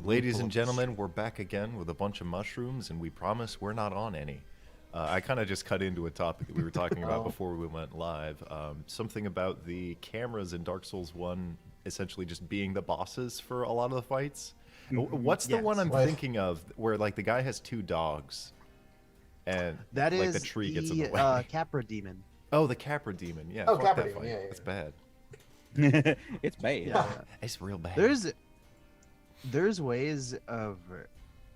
Ladies and gentlemen, we're back again with a bunch of mushrooms, and we promise we're not on any. I kind of just cut into a topic that we were talking about before we went live. Something about the cameras in Dark Souls 1 essentially just being the bosses for a lot of the fights. What's the one I'm thinking of where like the guy has two dogs and that like is the tree gets in the way? Capra demon. Oh, the Capra demon. Yeah, Oh, fuck Capra that demon. fight. Yeah, yeah. It's bad. It's bad. Yeah. It's real bad. There's ways of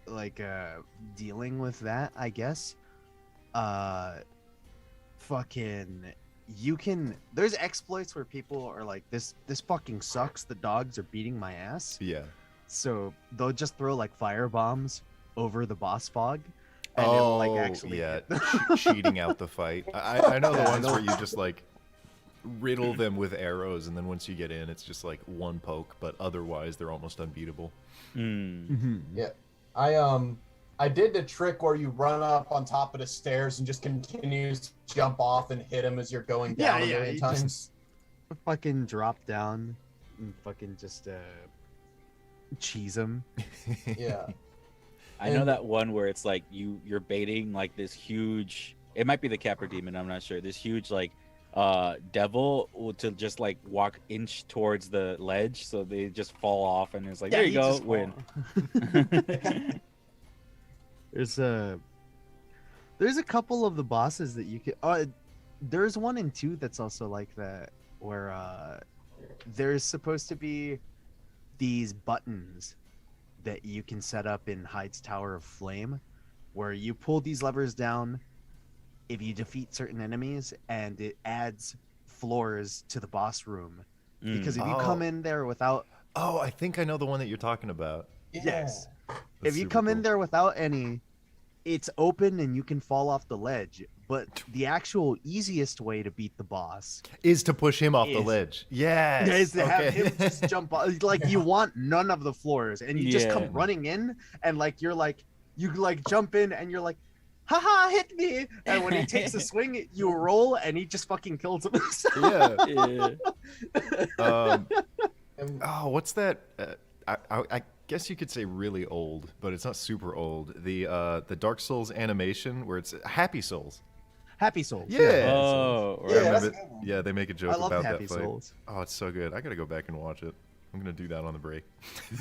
like dealing with that, I guess. Fucking you can there's exploits where people are like this fucking sucks, the dogs are beating my ass. Yeah. So they'll just throw like fire bombs over the boss fog and it'll like actually yeah, hit them. cheating out the fight. I know the ones where you just like riddle them with arrows, and then once you get in, it's just like one poke, but otherwise they're almost unbeatable. Yeah, I did the trick where you run up on top of the stairs and just continues to jump off and hit him as you're going down a million you times. just fucking drop down and fucking just cheese him. Yeah. I know that one where it's like you're baiting like this huge. It might be the Capra demon. I'm not sure. This huge like devil to just like walk inch towards the ledge, so they just fall off, and it's like there you go, win. There's a couple of the bosses that you can. There's 1 and 2 that's also like that, where there's supposed to be these buttons that you can set up in Hyde's Tower of Flame, where you pull these levers down if you defeat certain enemies, and it adds floors to the boss room. Because if you come in there without... Oh, I think I know the one that you're talking about. Yes. That's If you super come in cool. there without any, it's open and you can fall off the ledge. But the actual easiest way to beat the boss Is to push him off the Is- ledge. Yes. is to have okay. him just jump off. Like, you want none of the floors, and you just come Yeah. running in, and like you jump in, and you're like, haha, hit me. And when he takes a swing, you roll, and he just fucking kills himself. Yeah. Yeah. Oh, what's that? I guess you could say really old, but it's not super old. The Dark Souls animation where it's Happy Souls. Happy Souls. Yeah. Oh, I Yeah, remember, that's a good one. yeah, they make a joke I love about Happy that fight. Souls. Oh, it's so good. I gotta go back and watch it. I'm gonna do that on the break.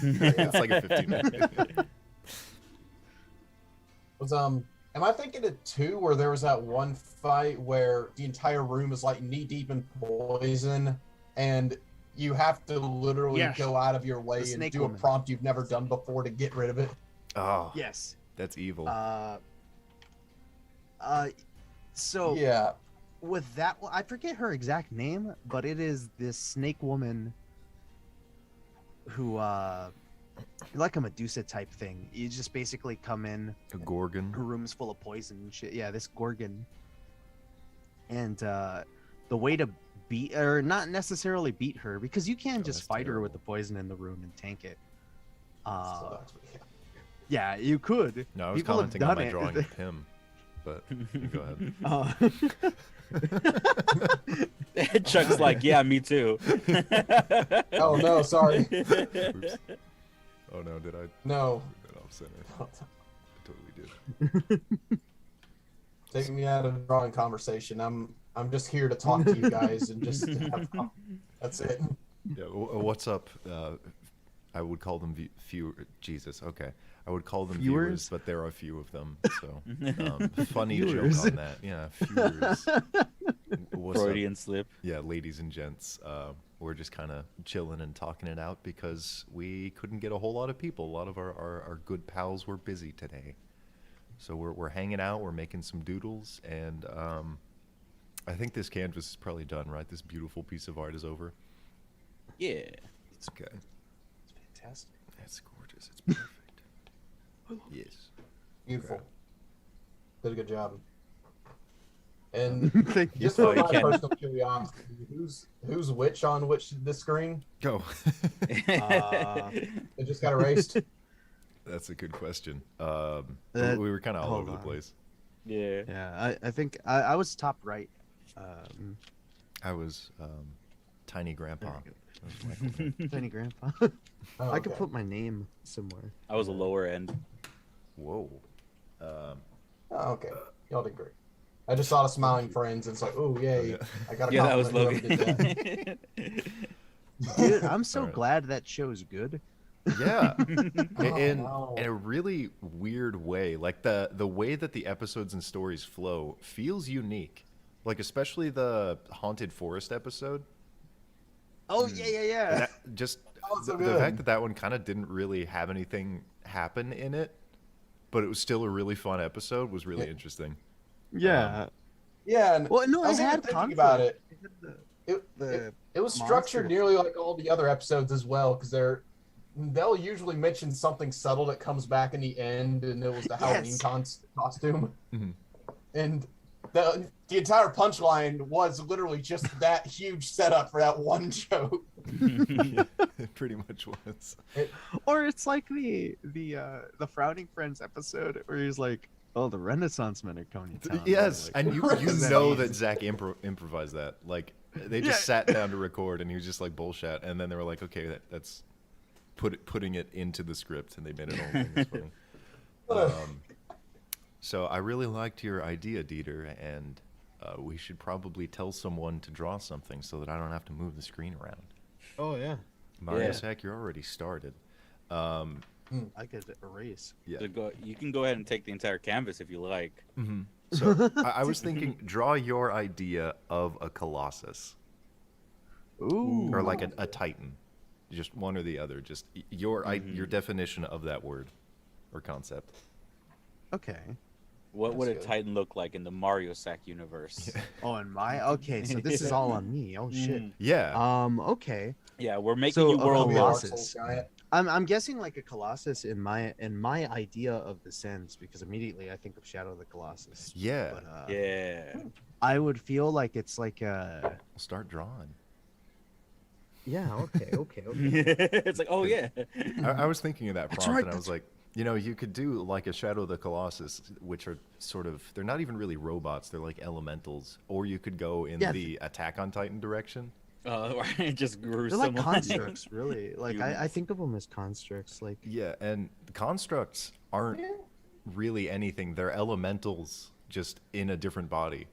It's like a 15-minute. Am I thinking of 2 where there was that one fight where the entire room is like knee deep in poison, and you have to literally Yes. go out of your way The and snake do woman. a prompt you've never done before to get rid of it? Oh, Yes. that's evil. So Yeah. with that one, I forget her exact name, but it is this snake woman who like a Medusa type thing. You just basically come in, A Gorgon. her room's full of poison and shit. Yeah, this Gorgon. And the way to beat, or not necessarily beat her, because you can just that's fight her with terrible. the poison in the room and tank it. So, Yeah, you could. No, I was People have commenting on done my it. drawing of him, but you go ahead. Chuck's like, yeah, me too. oh no, sorry. Oops. Oh no, did I No. put that off center? I totally did. Take me out of drawing conversation. I'm just here to talk to you guys and just have fun. That's it. Yeah, what's up? I would call them fewer. Jesus, okay. I would call them viewers, Viewers? but there are few of them. So, funny Viewers. joke on that. Yeah, viewers. What's up? Freudian slip. Yeah, ladies and gents, we're just kind of chilling and talking it out because we couldn't get a whole lot of people. A lot of our good pals were busy today. So we're hanging out, we're making some doodles, and I think this canvas is probably done, right? This beautiful piece of art is over. Yeah. Okay. It's fantastic. It's gorgeous. It's perfect. Yes. Beautiful. Did a good job. And Thank you. just for Oh, you my can't- personal curiosity, who's which on which this screen? Go. It just got erased. That's a good question. That- We were kind of all hold over the on. place. Yeah. Yeah, I think I was top right. I was Tiny Grandpa. Tiny grandpa. Oh, I could okay. put my name somewhere. I was a lower end. Whoa. Oh, okay. Y'all did great. I just saw the smiling friends, and it's like, oh, yay. yeah. I got to Yeah, that was compliment whoever Logan. did that. Dude, I'm so Alright. glad that show's good. Yeah. Oh, in no. in a really weird way, like the way that the episodes and stories flow feels unique, like especially the haunted forest episode. Oh yeah. That just Oh, it's so the good. fact that that one kind of didn't really have anything happen in it, but it was still a really fun episode, was really Yeah. interesting. Yeah. Yeah, and Well, no, I it was even had thinking conflict. about it. It had It, the it was monster. structured nearly like all the other episodes as well, because they'll usually mention something subtle that comes back in the end, and it was the Halloween Yes. costume. Mhm. And the entire punchline was literally just that huge setup for that one joke. Yeah, it pretty much was. Or it's like the Frowning Friends episode where he's like, "Oh, the Renaissance men are coming to town." Yes, Like, and you That know means- that Zach improvised that. Like they just Yeah. sat down to record, and he was just like bullshit, and then they were like, okay, that's putting it into the script, and they made it all. It's funny. What a- So I really liked your idea, Dieter, and we should probably tell someone to draw something so that I don't have to move the screen around. Oh yeah, Mario Yeah. Sack, you're already started. I could erase. Yeah. So you can go ahead and take the entire canvas if you like. hmm So I was thinking, draw your idea of a Colossus Ooh. or like a Titan, just one or the other. Just your your definition of that word or concept. Okay. What would a That's good. Titan look like in the Mario Sack universe? Oh, and my okay. So this is all on me. Oh shit. Mm. Yeah. Okay. Yeah, we're making So, you world a Dark Colossus. Souls giant. I'm guessing like a Colossus in my idea of the sense, because immediately I think of Shadow of the Colossus. Yeah. But, Yeah. I would feel like it's like a. We'll start drawing. Yeah. Okay. Okay. It's like, oh yeah. I was thinking of that That's prompt, right, and I was like, you know, you could do like a Shadow of the Colossus, which are sort of, they're not even really robots, they're like elementals. Or you could go in Yeah, the Attack on Titan direction. It just grew They're like someone. constructs, really. Like I Humans. think of them as constructs. Like Yeah, and constructs aren't Yeah. really anything. They're elementals just in a different body.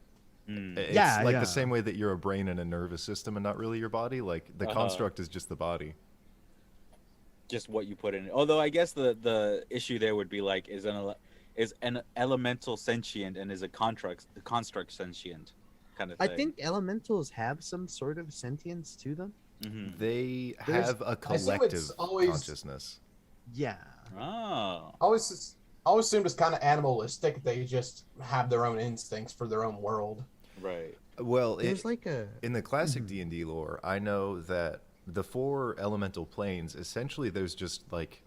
Mm. It's Yeah, like yeah. the same way that you're a brain and a nervous system and not really your body. Like the Uh-huh. construct is just the body. Just what you put in it. Although I guess the issue there would be like, is an elemental sentient and is a construct sentient kind of I thing. think elementals have some sort of sentience to them. Mhm. They There's- have a I assume collective it's always- consciousness. Yeah. Oh. I always assumed it's kind of animalistic. They just have their own instincts for their own world. Right. Well, There's like a. in the classic D&D lore, I know that the 4 elemental planes, essentially there's just like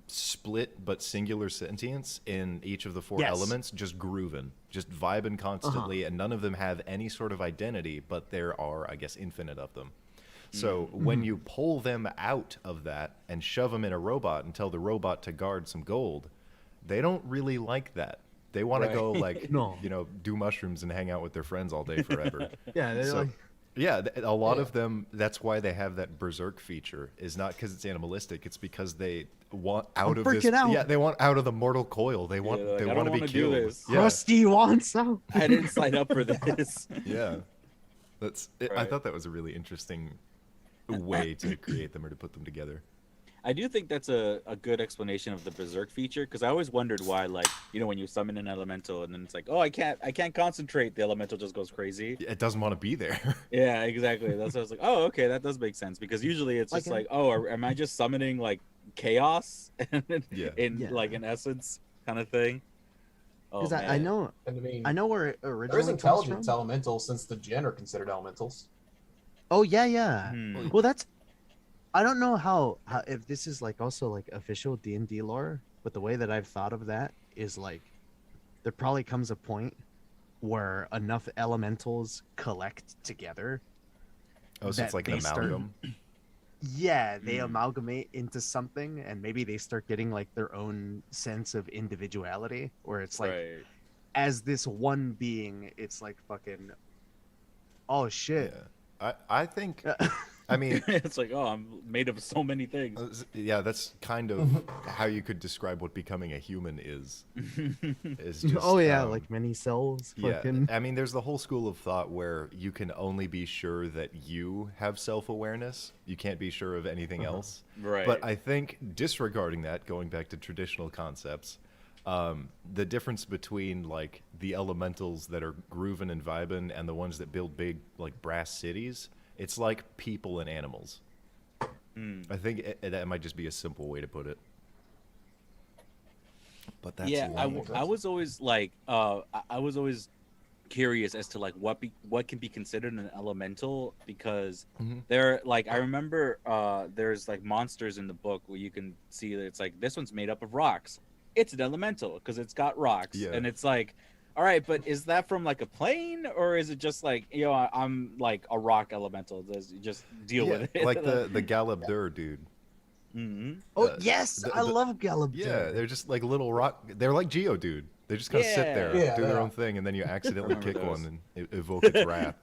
split but singular sentience in each of the 4 Yes. elements, just grooving, just vibing constantly, and none of them have any sort of identity, but there are, I guess, infinite of them. So when you pull them out of that and shove them in a robot and tell the robot to guard some gold, they don't really like that. They want Right. to go like, No. you know, do mushrooms and hang out with their friends all day forever. Yeah. They're So, like. yeah, a lot Yeah. of them. That's why they have that berserk feature. Is not because it's animalistic. It's because they want out of this. freaking out. Yeah, they want out of the mortal coil. They want. Yeah, like, they I want to don't be wanna do killed. this. Yeah, Krusty wants out. I didn't sign up for this. yeah. That's. I Right. thought that was a really interesting way to create them or to put them together. I do think that's a good explanation of the berserk feature, because I always wondered why, like, you know, when you summon an elemental and then it's like, oh, I can't concentrate, the elemental just goes crazy. It doesn't want to be there. Yeah, exactly. That's what I was like, oh, okay, that does make sense, because usually it's just Like like, oh, am I just summoning like chaos Yeah. in Yeah. like an essence kind of thing? Oh, Because I man. know And I mean, I know where it there originally is comes intelligence from. elementals, since the gen are considered elementals. Oh yeah. Hmm. Well, that's. I don't know how if this is like also like official D&D lore, but the way that I've thought of that is like, there probably comes a point where enough elementals collect together. Oh, so it's that like an they start- amalgam. Yeah, they Mm. amalgamate into something, and maybe they start getting like their own sense of individuality, where it's like, Right. as this one being, it's like fucking. Oh shit. Yeah. I think I mean, It's like, oh, I'm made of so many things. yeah, that's kind of how you could describe what becoming a human is. Is just, Oh yeah, like many cells. yeah, Fucking. I mean, there's the whole school of thought where you can only be sure that you have self-awareness. You can't be sure of anything else. Right. But I think disregarding that, going back to traditional concepts, the difference between like the elementals that are grooving and vibing and the ones that build big like brass cities, it's like people and animals. I think that might just be a simple way to put it. But that's yeah, long. I was always like, I was always curious as to like what can be considered an elemental, because there, like, I remember there's like monsters in the book where you can see that it's like, this one's made up of rocks. It's an elemental because it's got rocks. Yeah. And it's like, all right, but is that from like a plane, or is it just like, you know, I'm like a rock elemental, just deal with it? Like the Galabdur dude. Oh yes, I love Gallup. Yeah, they're just like little rock. They're like Geodude. They just kind of sit there, Yeah, do their yeah. own thing, and then you accidentally Remember kick those. one and evoke its wrath.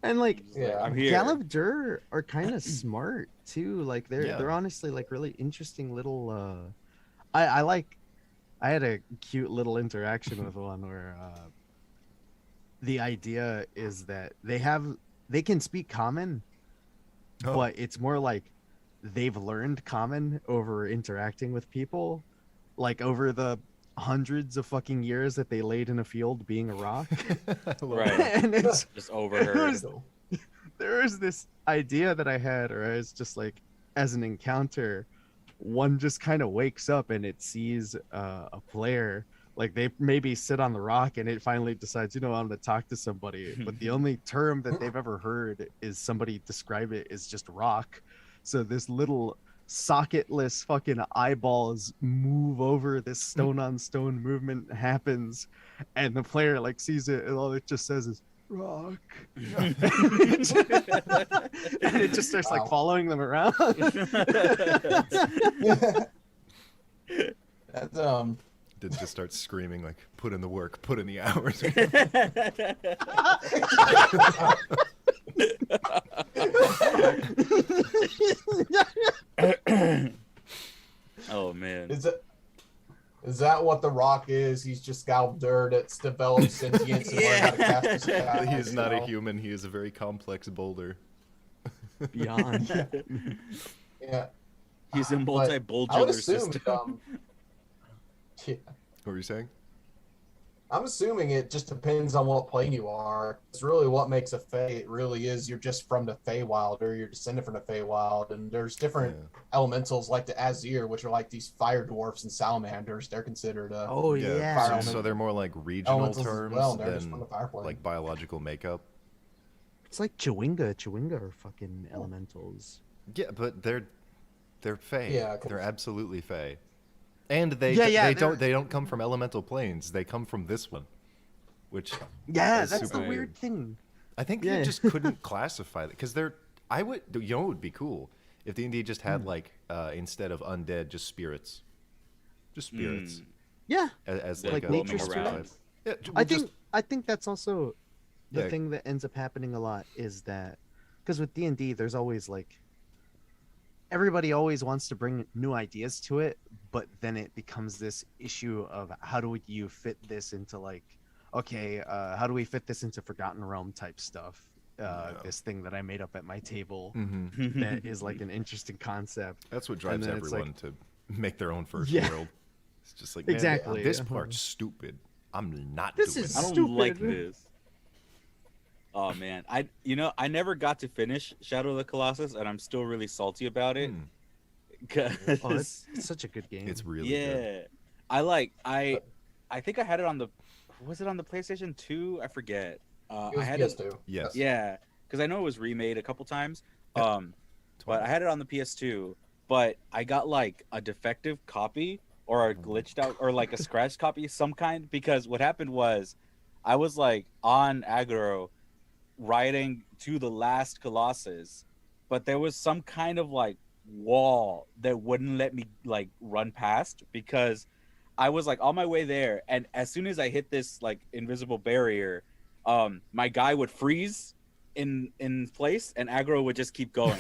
And like Yeah. I'm here. Galabdur are kind of smart too. Like Yeah. they're honestly like really interesting little. I had a cute little interaction with one where the idea is that they can speak common, Oh. but it's more like they've learned common over interacting with people, like over the hundreds of fucking years that they laid in a field being a rock. Right. And it's Just overheard. there was this idea that I had, or I was just like, as an encounter, one just kind of wakes up and it sees a player, like they maybe sit on the rock and it finally decides, you know, I'm gonna talk to somebody, but the only term that they've ever heard is somebody describe it as just rock. So this little socketless fucking eyeballs move over, this stone on stone movement happens, and the player like sees it and all it just says is rock. And it just starts like Wow. following them around. That's Did just start screaming like, "Put in the work, put in the hours." Oh man. is that what the rock is? He's just Galdur that's developed sentience and learned how to cast his spells, He is not you a know? human. He is a very complex boulder. Beyond. Yeah. He's a But multi-bulgular I would assume system. yeah, What were you saying? I'm assuming it just depends on what plane you are. It's really what makes a Fae. It really is you're just from the Feywild or you're descended from the Feywild. And there's different elementals like the Azir, which are like these fire dwarfs and salamanders. They're considered Oh yeah. Fire So, element. so they're more like regional elementals as terms well. And they're just than from the fire plane. like biological makeup. It's like Chewinga. Chewinga are fucking elementals. Yeah, but they're Fey. Yeah, 'cause- They're absolutely Fey. And they Yeah, they don't come from elemental planes. They come from this one, which Yeah, That's that's the super weird weird. thing. I think Yeah. they just couldn't classify that because they're. I would, you know, it would be cool if D&D just had like instead of undead, just spirits, Yeah, as Like like, a nature multiple spirits? type. Yeah, I think that's also the Yeah. thing that ends up happening a lot is that because with D&D there's always like everybody always wants to bring new ideas to it, but then it becomes this issue of how do you fit this into like okay, how do we fit this into Forgotten Realm type stuff? This thing that I made up at my table Mhm. that is like an interesting concept. That's what drives then it's like- everyone to make their own first Yeah. world. It's just like man, Exactly, This uh-huh. part's stupid. I'm not This doing is I it. don't Stupid. like this. Oh man, I never got to finish Shadow of the Colossus, and I'm still really salty about it. Hmm. 'Cause- Oh, it's such a good game. It's really yeah, good. I think I had it on the, was it on the PlayStation 2? I forget. It was I had it, PS2. Yes. yeah, because I know it was remade a couple times. Yeah. But I had it on the PS2, but I got like a defective copy or a glitched out or like a scratched copy, some kind, because what happened was I was like on aggro riding to the last Colossus, but there was some kind of like wall that wouldn't let me like run past because I was like on my way there, and as soon as I hit this like invisible barrier, my guy would freeze in place, and aggro would just keep going.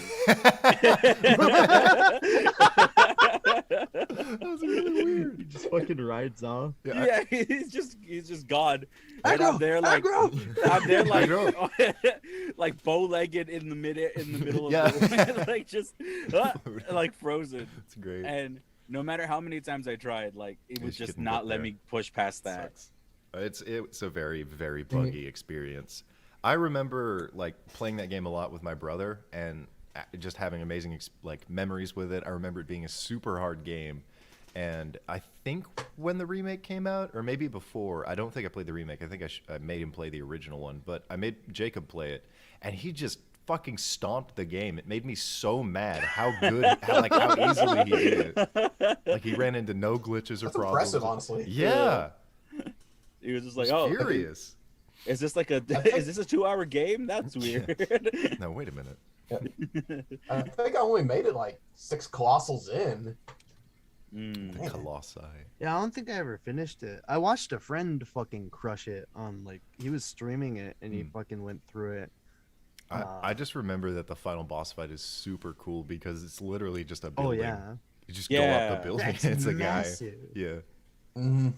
That was really weird. He just fucking rides off. Yeah, he's just gone. And Aggro, I'm there like aggro! I'm there like Aggro. like bow-legged in the middle of Yeah. the like just like frozen. That's great. And no matter how many times I tried, like it would just just couldn't not get let there. me push past that. Sucks. It's a very, very buggy experience. I remember like playing that game a lot with my brother and just having amazing like memories with it. I remember it being a super hard game, and I think when the remake came out, or maybe before, I don't think I played the remake. I think I made him play the original one, but I made Jacob play it, and he just fucking stomped the game. It made me so mad how good, how easily he did it. Like he ran into no glitches or That's problems. impressive, honestly. Yeah, He was just I like, was "Oh, furious. is this like is this a 2-hour game? That's weird." No, wait a minute. I think I only made it like 6 colossals in. Mm. Man. Colossi. Yeah, I don't think I ever finished it. I watched a friend fucking crush it on like he was streaming it and he fucking went through it. I just remember that the final boss fight is super cool because it's literally just a Oh building. yeah, You just go Yeah. up the building. That's It's a guy. massive. Yeah. Mm-hmm.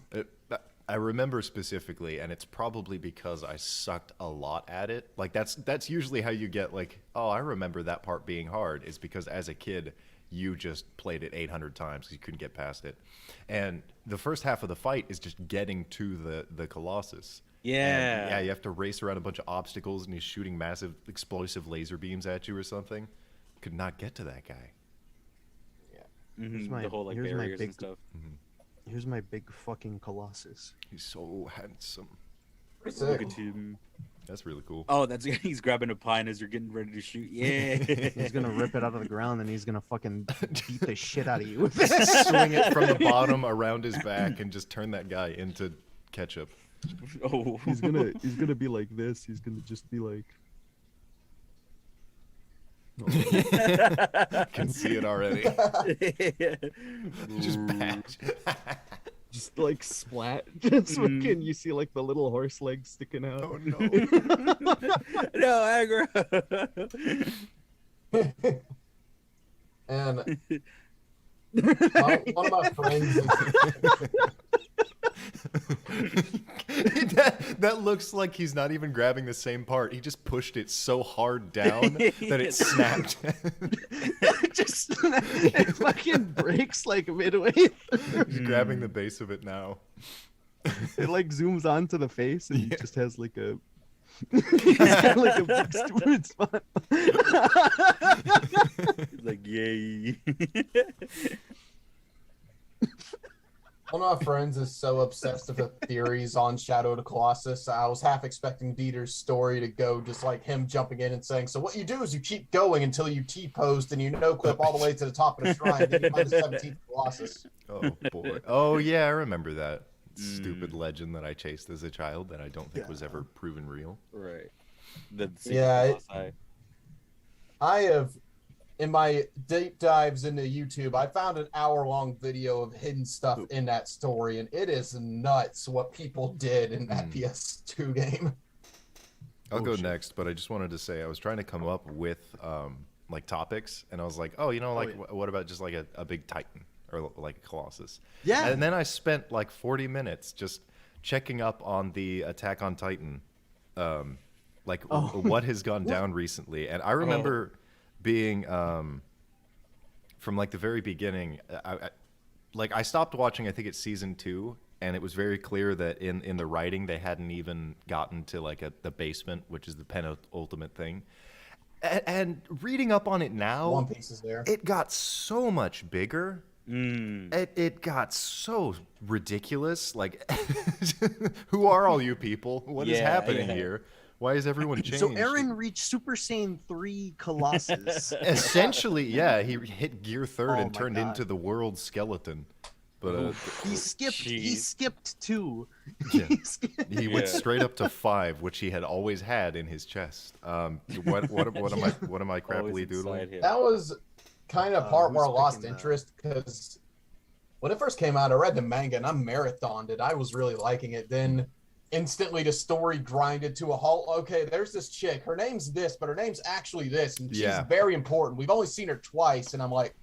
I remember specifically, and it's probably because I sucked a lot at it. Like that's usually how you get like, oh, I remember that part being hard. Is because as a kid, you just played it 800 times because you couldn't get past it. And the first half of the fight is just getting to the Colossus. Yeah. And, yeah, you have to race around a bunch of obstacles, and he's shooting massive explosive laser beams at you or something. Could not get to that guy. Mhm, Here's my- the whole like here's my barriers and big- stuff. here's my big fucking Colossus. He's so handsome. Pretty Look sick. at him. That's really cool. Oh, that's he's grabbing a pine as you're getting ready to shoot. Yeah. He's gonna rip it out of the ground and he's gonna fucking beat the shit out of you. Swing it from the bottom around his back and just turn that guy into ketchup. Oh. He's gonna be like this. He's gonna just be like. Can see it already. Just bash. Just like splat. Just fucking. You see like the little horse legs sticking out. Oh no. No, aggro. And one of my friends is, that looks like he's not even grabbing the same part. He just pushed it so hard down that it snapped. Just it fucking breaks like midway. He's grabbing the base of it now. It like zooms onto the face and it just has like a. He's got like a big stupid spot. He's like, yay. one of my friends is so obsessed with the theories on Shadow of the Colossus. I was half expecting Dieter's story to go just like him jumping in and saying, "So what you do is you keep going until you T-post and you no-clip all the way to the top of the shrine, then you find the 17th Colossus." Oh boy. Oh yeah, I remember that stupid legend that I chased as a child that I don't think was ever proven real. Right. The Yeah, Colossi. I have, in my deep dives into YouTube, I found an hour-long video of hidden stuff in that story, and it is nuts what people did in that PS2 game. I'll go next, but I just wanted to say I was trying to come up with like topics, and I was like, oh, you know, like what about just like a big Titan or like a Colossus? Yeah. And then I spent like 40 minutes just checking up on the Attack on Titan, what has gone down recently. And I remember being from like the very beginning. I stopped watching. I think it's season 2. And it was very clear that in the writing they hadn't even gotten to like the basement, which is the penultimate thing. And reading up on it now, One Piece is there. it got so much bigger. It got so ridiculous. Like, who are all you people? What is happening here? Why is everyone changed? So Aaron reached Super Saiyan 3 Colossus. Essentially, yeah, he hit gear 3rd Oh and my turned God. into the world skeleton. But He skipped 2. Yeah. He skipped- he went straight up to 5, which he had always had in his chest. What am I crappily Always doodling? inside him. That was kind of part where I who's lost picking that? interest, because when it first came out, I read the manga and I marathoned it. I was really liking it. Then instantly the story grinded to a halt. Okay, there's this chick. Her name's this, but her name's actually this, and she's very important. We've only seen her twice, and I'm like,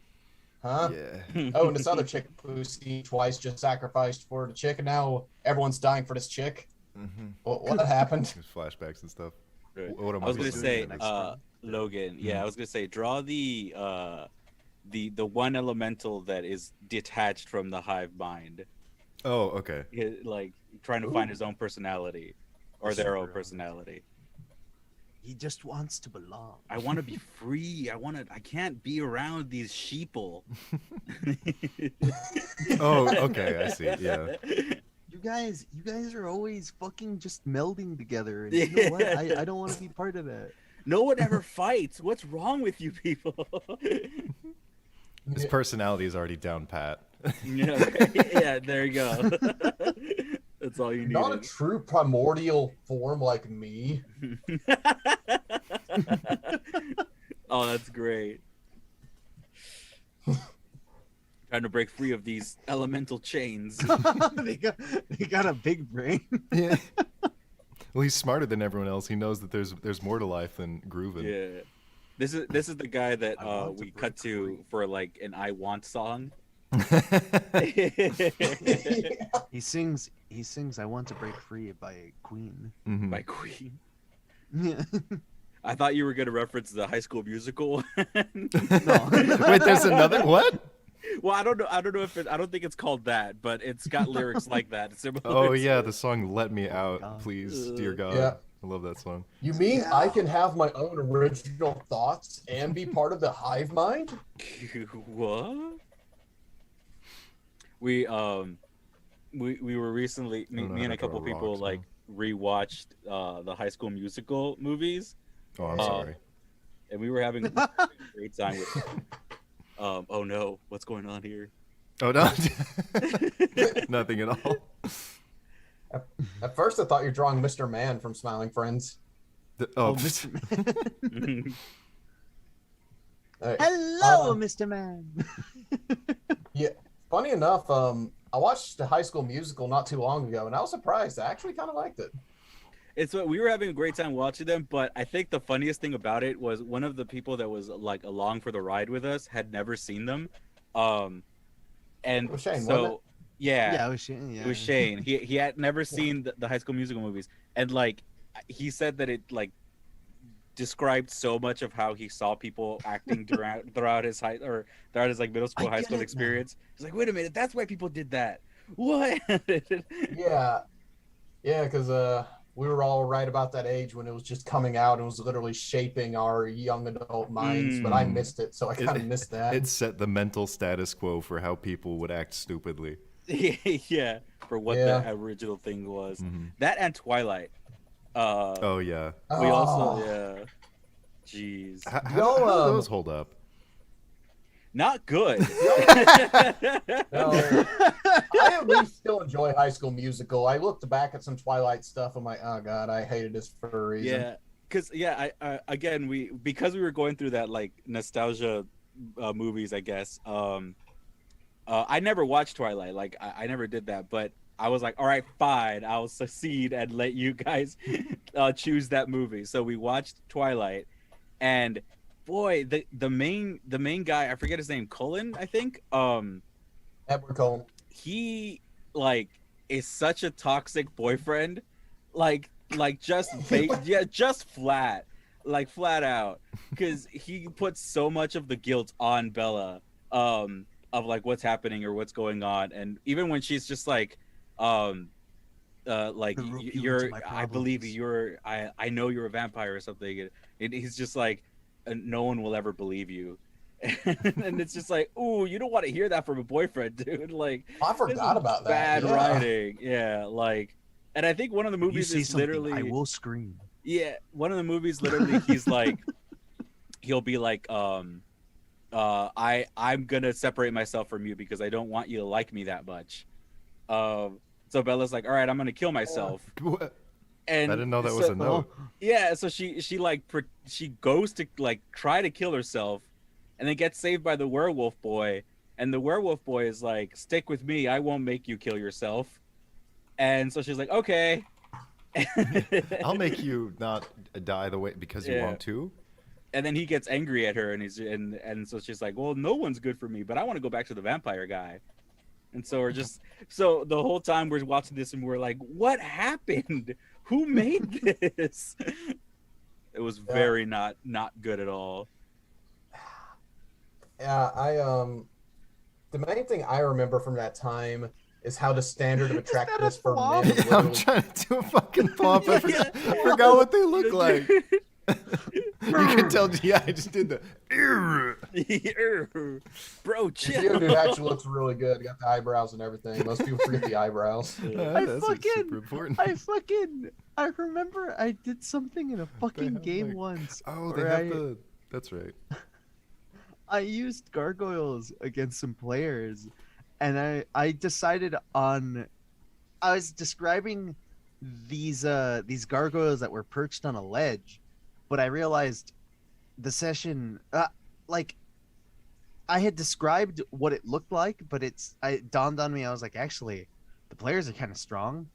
huh? Yeah. Oh, and this other chick who's seen twice just sacrificed for the chick, and now everyone's dying for this chick. Mm-hmm. What happened? There's flashbacks and stuff. Right. What am I was supposed gonna to do say, next? Logan. Yeah, I was gonna say, draw the one elemental that is detached from the hive mind. Oh, okay. Like trying to find his own personality, or their own personality. He just wants to belong. I want to be free. I can't be around these sheeple. Oh, okay. I see. Yeah. You guys are always fucking just melding together. And you know what? I don't want to be part of that. No one ever fights. What's wrong with you people? His personality is already down pat. Yeah, there you go. That's all you need. Not a true primordial form like me. Oh, that's great. Trying to break free of these elemental chains. they got a big brain. Yeah. Well, he's smarter than everyone else. He knows that there's more to life than grooving. Yeah. This is the guy that we cut to free. for like an I Want song. He sings I Want to Break Free by Queen. Mhm. By Queen. Yeah. I thought you were gonna reference the High School Musical. No. Wait, there's another what? Well, I don't know if I don't think it's called that, but it's got lyrics like that. Similar Oh to yeah, it. the song "Let Me Out," God. please, dear God. Yeah. I love that song. You mean I can have my own original thoughts and be part of the hive mind? What? We were recently I don't know me how and a to draw couple a people rock, like rewatched the High School Musical movies, Oh, I'm sorry. and we were having a great time with them. Oh no, what's going on here? Oh no, nothing at all. At first, I thought you were drawing Mr. Man from Smiling Friends. Oh, Mr. Man. Hey, Hello, Mr. Man. yeah. Funny enough, I watched the High School Musical not too long ago, and I was surprised. I actually kind of liked it. It's what we were having a great time watching them, but I think the funniest thing about it was one of the people that was like along for the ride with us had never seen them, and It was Shane, wasn't so it? Yeah, it was Shane. Yeah. it was Shane. He had never seen the High School Musical movies, and like he said that it like described so much of how he saw people acting throughout his like middle school, I high get school it now. experience. He's like, wait a minute, that's why people did that. What? Yeah, because we were all right about that age when it was just coming out and was literally shaping our young adult minds. But I missed it, so I kind of missed that. it set the mental status quo for how people would act stupidly. Yeah, for what Yeah. the original thing was. Mhm. That and Twilight. Oh yeah. We also, Oh. yeah. Jeez. How Yo, do those hold up? Not good. No, I at least still enjoy High School Musical. I looked back at some Twilight stuff. I'm like, oh god, I hated this for a reason. Yeah, because I again because we were going through that like nostalgia movies, I guess. I never watched Twilight. Like I never did that, but I was like, all right, fine, I'll succeed and let you guys choose that movie. So we watched Twilight, and boy, the main guy, I forget his name, Cullen, I think. Edward Cullen. He like is such a toxic boyfriend, like just just flat out, because he puts so much of the guilt on Bella, of like what's happening or what's going on, and even when she's just like like The rope you you're into my I believe problems. you're I know you're a vampire or something, and he's just like, no one will ever believe you. And it's just like, ooh, you don't want to hear that from a boyfriend, dude. Like, I this forgot is about that. bad Yeah. writing. Yeah, like, and I think one of the You movies say is something, literally, I will scream. yeah, one of the movies literally, he's like, he'll be like, I'm gonna separate myself from you because I don't want you to like me that much. So Bella's like, all right, I'm gonna kill myself. What? And I didn't know that was so- a note. Yeah, so she she goes to like try to kill herself, and then gets saved by the werewolf boy. And the werewolf boy is like, stick with me, I won't make you kill yourself. And so she's like, okay. I'll make you not die the way because you want to. And then he gets angry at her, and so she's like, "Well, no one's good for me, but I want to go back to the vampire guy." And so so the whole time we're watching this and we're like, "What happened? Who made this?" It was very not good at all. Yeah, the main thing I remember from that time is how the standard of attractiveness for men. Yeah, I'm trying to do a fucking thwomp. I forgot what they look like. You can tell. Yeah, I just did the. Bro, chill. The dude actually looks really good. Got the eyebrows and everything. Most people forget the eyebrows. That's super important. I remember I did something in a fucking game like, once. Oh, they have that's right. I used gargoyles against some players, and I decided on. I was describing these gargoyles that were perched on a ledge, but I realized the session like I had described what it looked like, but it dawned on me. I was like, actually, the players are kind of strong.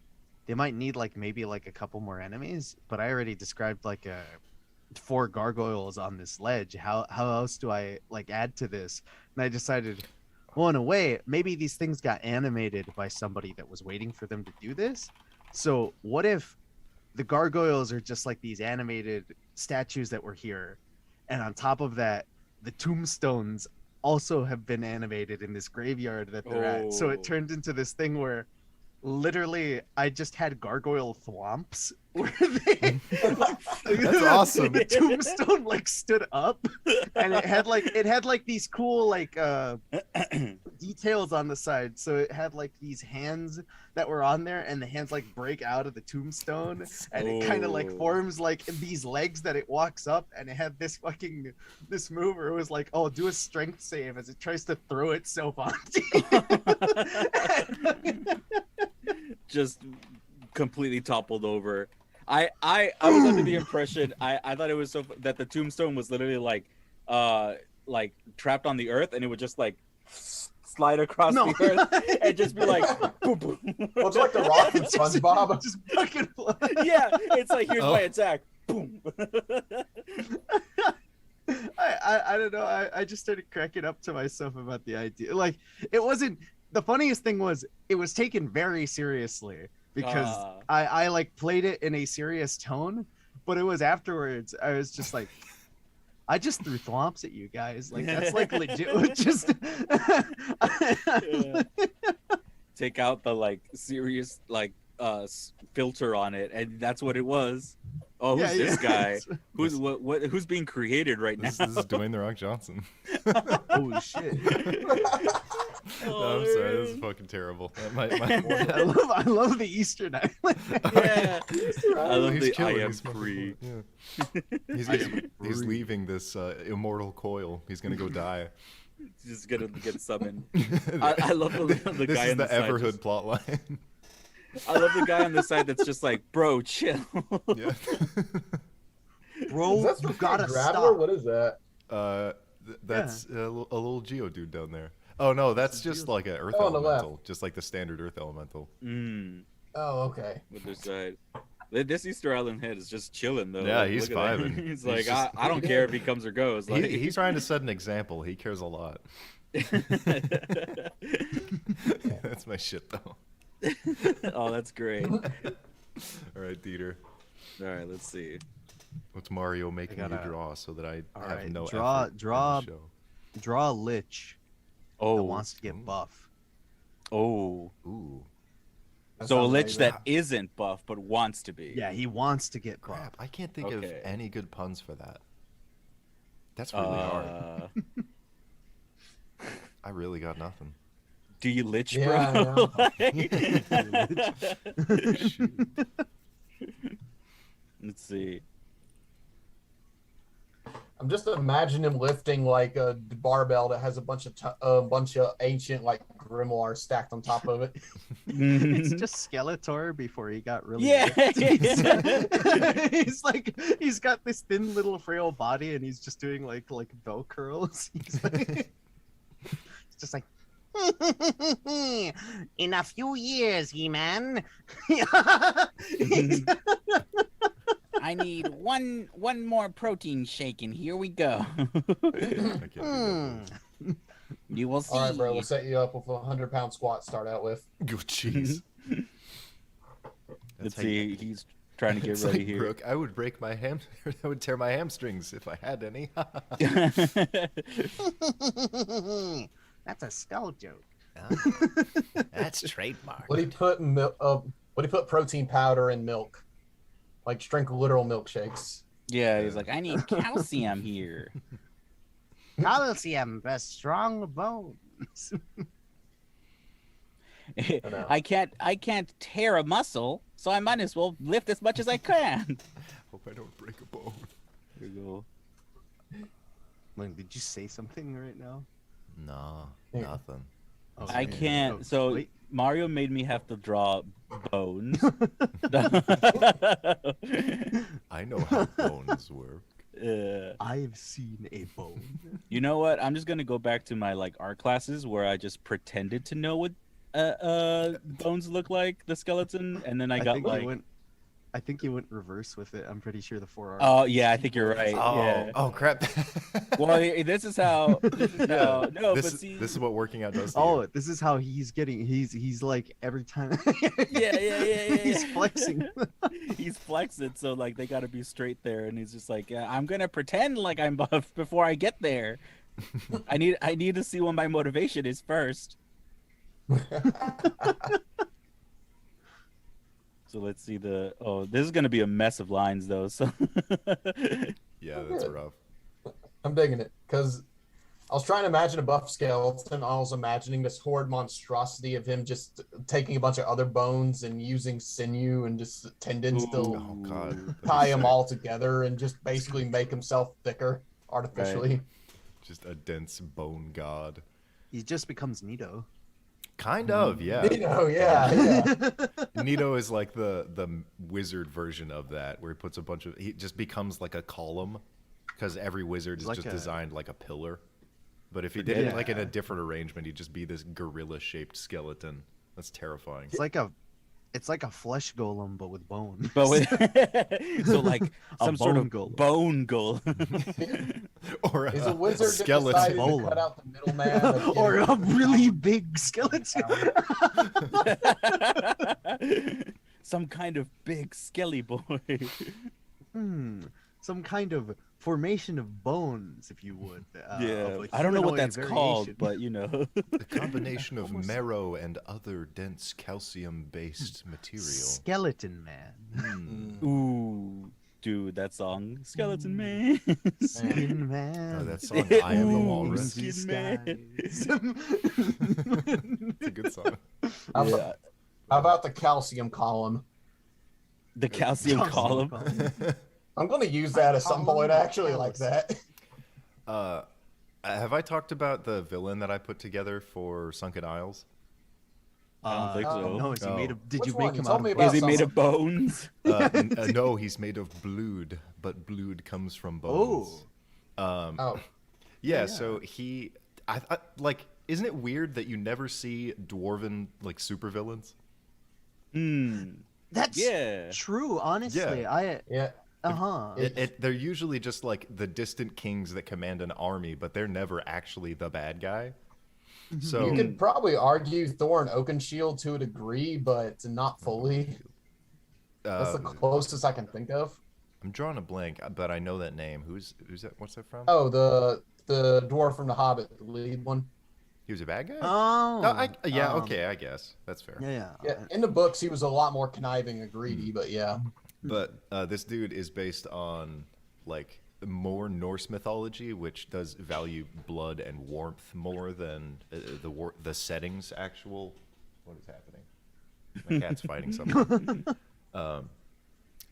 They might need maybe a couple more enemies, but I already described 4 gargoyles on this ledge. How else do I add to this? And I decided, well, in a way, maybe these things got animated by somebody that was waiting for them to do this. So what if the gargoyles are just these animated statues that were here, and on top of that, the tombstones also have been animated in this graveyard that they're at. So it turned into this thing where literally I just had gargoyle thwomps where they that's awesome. The tombstone stood up, and it had these cool details on the side. So it had these hands that were on there, and the hands break out of the tombstone, and it kind of forms these legs that it walks up, and it had this move where it was oh, do a strength save as it tries to throw itself onto you. Just completely toppled over. I was under the impression I thought it was that the tombstone was literally trapped on the earth, and it would just slide across the earth and just be boom, boom. Well, it's like the Rock and SpongeBob. Just fucking fly. Yeah, it's here's my attack. Boom. I don't know. I just started cracking up to myself about the idea. It wasn't. The funniest thing was it was taken very seriously because I played it in a serious tone, but it was afterwards I was just I just threw thwomps at you guys. That's legit. Just take out the serious filter on it, and that's what it was. Oh, who's this guy? Who's being created right now? This is Dwayne The Rock Johnson. Oh shit. No, I'm sorry. This is fucking terrible. I love the Easter Island. Yeah. I love he's the killing. I am He's fucking free. Yeah. He's leaving this immortal coil. He's gonna go die. He's just gonna get summoned. I love the this guy is on the the side. Everhood plotline. I love the guy on the side that's just bro, chill. Yeah. Bro, Is that you gotta Graveler? stop. What is that? That's a little Geo dude down there. Oh no, that's just an Earth elemental, just the standard Earth elemental. Oh, okay. With their side. This Easter Island head is just chilling though. Yeah, he's Look at that. vibing. He's He's I don't care if he comes or goes. He's trying to set an example. He cares a lot. That's my shit though. Oh, that's great. All right, Dieter. All right, let's see. What's Mario making you draw so that I have no draw effort in the show? draw a lich that wants to get buff. Oh. Ooh. So a lich that isn't buff but wants to be. Yeah, he wants to get buff. Crap, I can't think of any good puns for that. That's really hard. I really got nothing. Do you lich, Yeah, bro? Let's see. I'm just imagining him lifting a barbell that has a bunch of ancient grimoire stacked on top of it. It's just Skeletor before he got really he's got this thin little frail body, and he's just doing bell curls. He's just In a few years, He-Man. I need one more protein shake, and here we go. I can't do that voice. You will see. All right, bro. We'll set you up with a 100-pound squat. Start out with. Oh, jeez. Let's see. He's trying to get It's ready like, here. Brooke, I would break my I would tear my hamstrings if I had any. That's a skull joke. That's trademark. What do you put protein powder in milk? Like drink literal milkshakes. Yeah, he's like, I need calcium here. Calcium for strong bones. know. I can't tear a muscle, so I might as well lift as much as I can. Hope I don't break a bone. Here we go. Link, did you say something right now? Nah, Yeah. nothing. Oh, I man. can't. Oh, So wait. Mario made me have to draw bones. I know how bones work. I've seen a bone. You know what? I'm just gonna go back to my like art classes where I just pretended to know what bones look like, the skeleton, and then I got like. I think you went reverse with it. I'm pretty sure the 4 arms. Oh yeah, I think you're right. Oh, Yeah. oh crap. Well, this is how. No, this, but see. this is what working out does to Oh, you. this is how he's getting. He's like every time. Yeah. He's flexing. He's flexing, so like they gotta be straight there, and he's just like, yeah, I'm gonna pretend like I'm buff before I get there. I need to see what my motivation is first. So let's see the. Oh, this is gonna be a mess of lines though. So. Yeah, that's rough. I'm digging it because I was trying to imagine a buff skeleton. I was imagining this horrid monstrosity of him just taking a bunch of other bones and using sinew and just tendons to Oh god. tie them all together and just basically make himself thicker artificially. Just a dense bone god. He just becomes Nito. Kind of, yeah. Yeah. Nito is like the wizard version of that, where he puts a bunch of. He just becomes like a column, because every wizard is Like just a- designed like a pillar. But if he did it like in a Yeah. different arrangement, he'd just be this gorilla-shaped skeleton. That's terrifying. It's like a flesh golem, but with bone. But with so like A some sort of bone golem. bone golem. Or He's a wizard that skeleton. decided to Bowler. cut out the middleman. of Or getting- a really big skeleton. Some kind of big skelly boy. Some kind of formation of bones, if you would. Yeah, of a I don't know what humanoid that's called, variation. but you know. The combination of marrow and other dense calcium-based material. Skeleton man. Hmm. Ooh, dude, that song, Skeleton Man. Skin man. Oh, that song, I Am the Ooh, Walrus. Skin Man. It's a good song. How Yeah. about, how about the calcium column? The calcium column. I'm going to use that at some point, actually, like that. Have I talked about the villain that I put together for Sunken Isles? I don't think so. No, is he made of? Did Which you one? make You him told out me of? about Is he made of bones? No, he's made of blood, but blood comes from bones. Oh, Yeah, so he, I like, isn't it weird that you never see dwarven like supervillains? That's Yeah. true. Honestly, Yeah. yeah. They're usually just like the distant kings that command an army, but they're never actually the bad guy. So You could probably argue Thor and Oakenshield to a degree, but not fully. That's the closest I can think of. I'm drawing a blank, but I know that name. Who's that? What's that from? Oh, the dwarf from The Hobbit, the lead one. He was a bad guy. Oh. Yeah, okay, I guess that's fair. Yeah. Yeah, in the books, he was a lot more conniving and greedy, but yeah. But this dude is based on like more Norse mythology, which does value blood and warmth more than the setting's actual. What is happening? My cat's fighting something.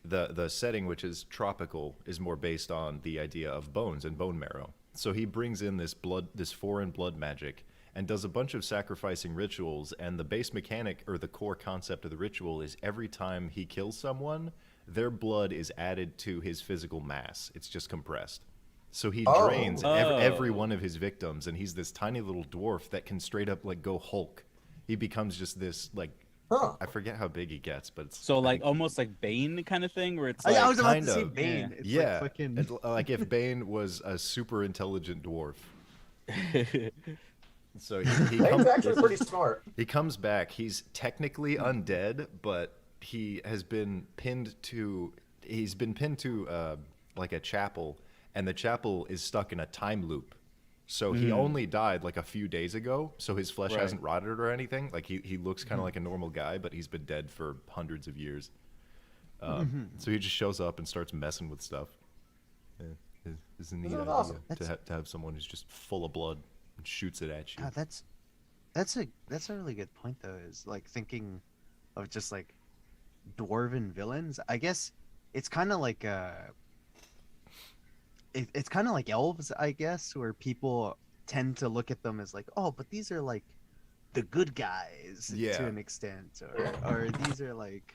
The setting, which is tropical, is more based on the idea of bones and bone marrow. So he brings in this foreign blood magic, and does a bunch of sacrificing rituals. And the base mechanic, or the core concept of the ritual, is every time he kills someone, their blood is added to his physical mass. It's just compressed. So he Oh. drains every one of his victims, and he's this tiny little dwarf that can straight up like go Hulk. He becomes just this like Huh. I forget how big he gets, but it's So I like think- almost like Bane kind of thing, where it's Oh, like yeah, I was about kind to say of, Bane. It's yeah, like fucking. like if Bane was a super intelligent dwarf. So he Bane's comes actually pretty smart. he comes back. He's technically undead, but he has been pinned to like a chapel, and the chapel is stuck in a time loop. So he only died like a few days ago, so his flesh Right. hasn't rotted or anything. Like he looks kind of like a normal guy, but he's been dead for hundreds of years. So he just shows up and starts messing with stuff. Yeah, it's a neat Isn't it idea awesome? to have someone who's just full of blood and shoots it at you. God, that's a really good point though. Is like thinking of just like dwarven villains. I guess it's kind of like it's kind of like elves, I guess, where people tend to look at them as like, oh, but these are like the good guys Yeah. to an extent, or these are like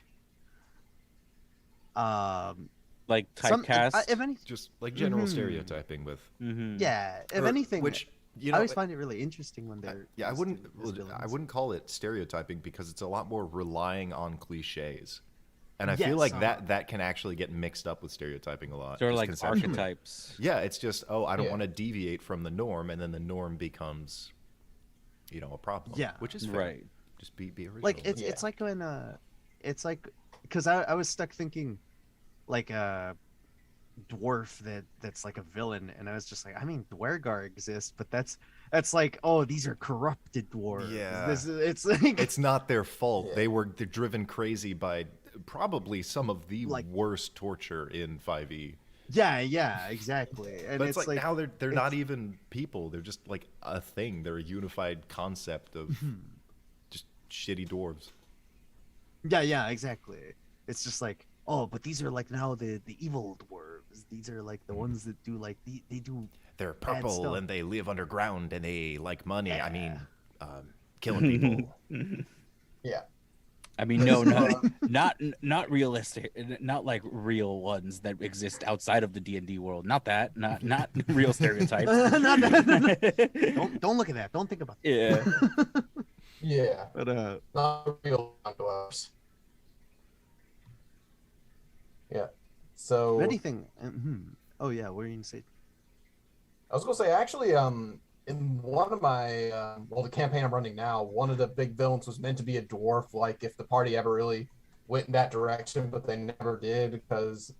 like some typecast. if any Just like general Mhm. stereotyping with Mhm. yeah, if or- anything, which you I know always find it really interesting when they're yeah, I used wouldn't as I villains. wouldn't call it stereotyping because it's a lot more relying on cliches. And I Yes, feel like uh-huh. that can actually get mixed up with stereotyping a lot. Sort of just like conceptually. archetypes. Yeah, it's just, oh, I don't Yeah. want to deviate from the norm, and then the norm becomes, a problem. Yeah. Which is fair. Right. Just be original. Like it's Yeah. like when it's like because I was stuck thinking like a dwarf that's like a villain, and I was just like, I mean, Dwergar exists, but that's like, oh, these are corrupted dwarves. Yeah. It's like It's not their fault. Yeah. They're driven crazy by probably some of the Like- worst torture in 5e. yeah, exactly. And But it's it's like, now they're not it's- even people. They're just like a thing. They're a unified concept of just shitty dwarves. yeah, exactly. It's just like, oh, but these are like now the evil dwarves. These are like the ones that do like they do They're Bad purple stuff. and they live underground and they like money. I mean, Yeah. killing people. Yeah. I mean, no, not realistic, not like real ones that exist outside of the D&D world. Not that, not real stereotypes. Not that. don't look at that. Don't think about that. Yeah. Yeah. But Not real dwarves. Yeah. So if anything, oh yeah, what were you gonna say? I was gonna say actually, in one of my the campaign I'm running now, one of the big villains was meant to be a dwarf. Like if the party ever really went in that direction, but they never did because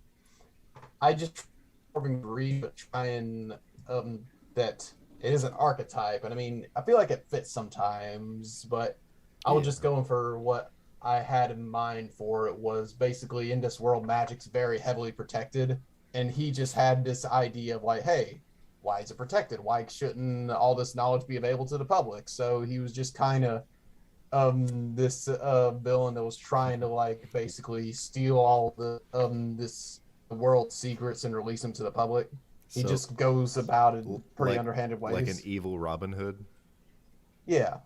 I just agree, but trying that it is an archetype, and I mean I feel like it fits sometimes, but I was just going for what I had in mind for it was basically in this world magic's very heavily protected, and he just had this idea of like, hey, why is it protected? Why shouldn't all this knowledge be available to the public? So he was just kind of this villain that was trying to like basically steal all the this world secrets and release them to the public. He So, just goes about it in pretty like- underhanded ways. like an evil Robin Hood. Yeah.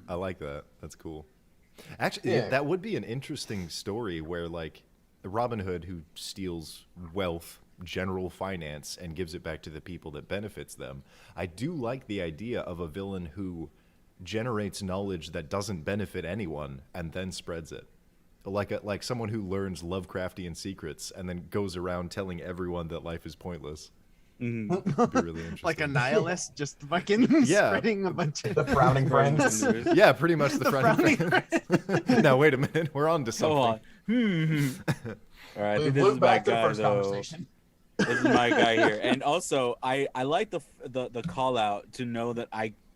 I like that. That's cool. Actually, Yeah. that would be an interesting story where, like, Robin Hood who steals wealth, general finance, and gives it back to the people that benefits them. I do like the idea of a villain who generates knowledge that doesn't benefit anyone and then spreads it. Like someone who learns Lovecraftian secrets and then goes around telling everyone that life is pointless. Mhm. Would be really interesting. Like a nihilist, just fucking Yeah. spreading a bunch of The frowning friends. Yeah, pretty much the The frowning frowning friends. Now wait a minute, we're on to Go something. on. All right, I We think this loop is my back to the guy first though. conversation. This is my guy here, and also I like the call out to know that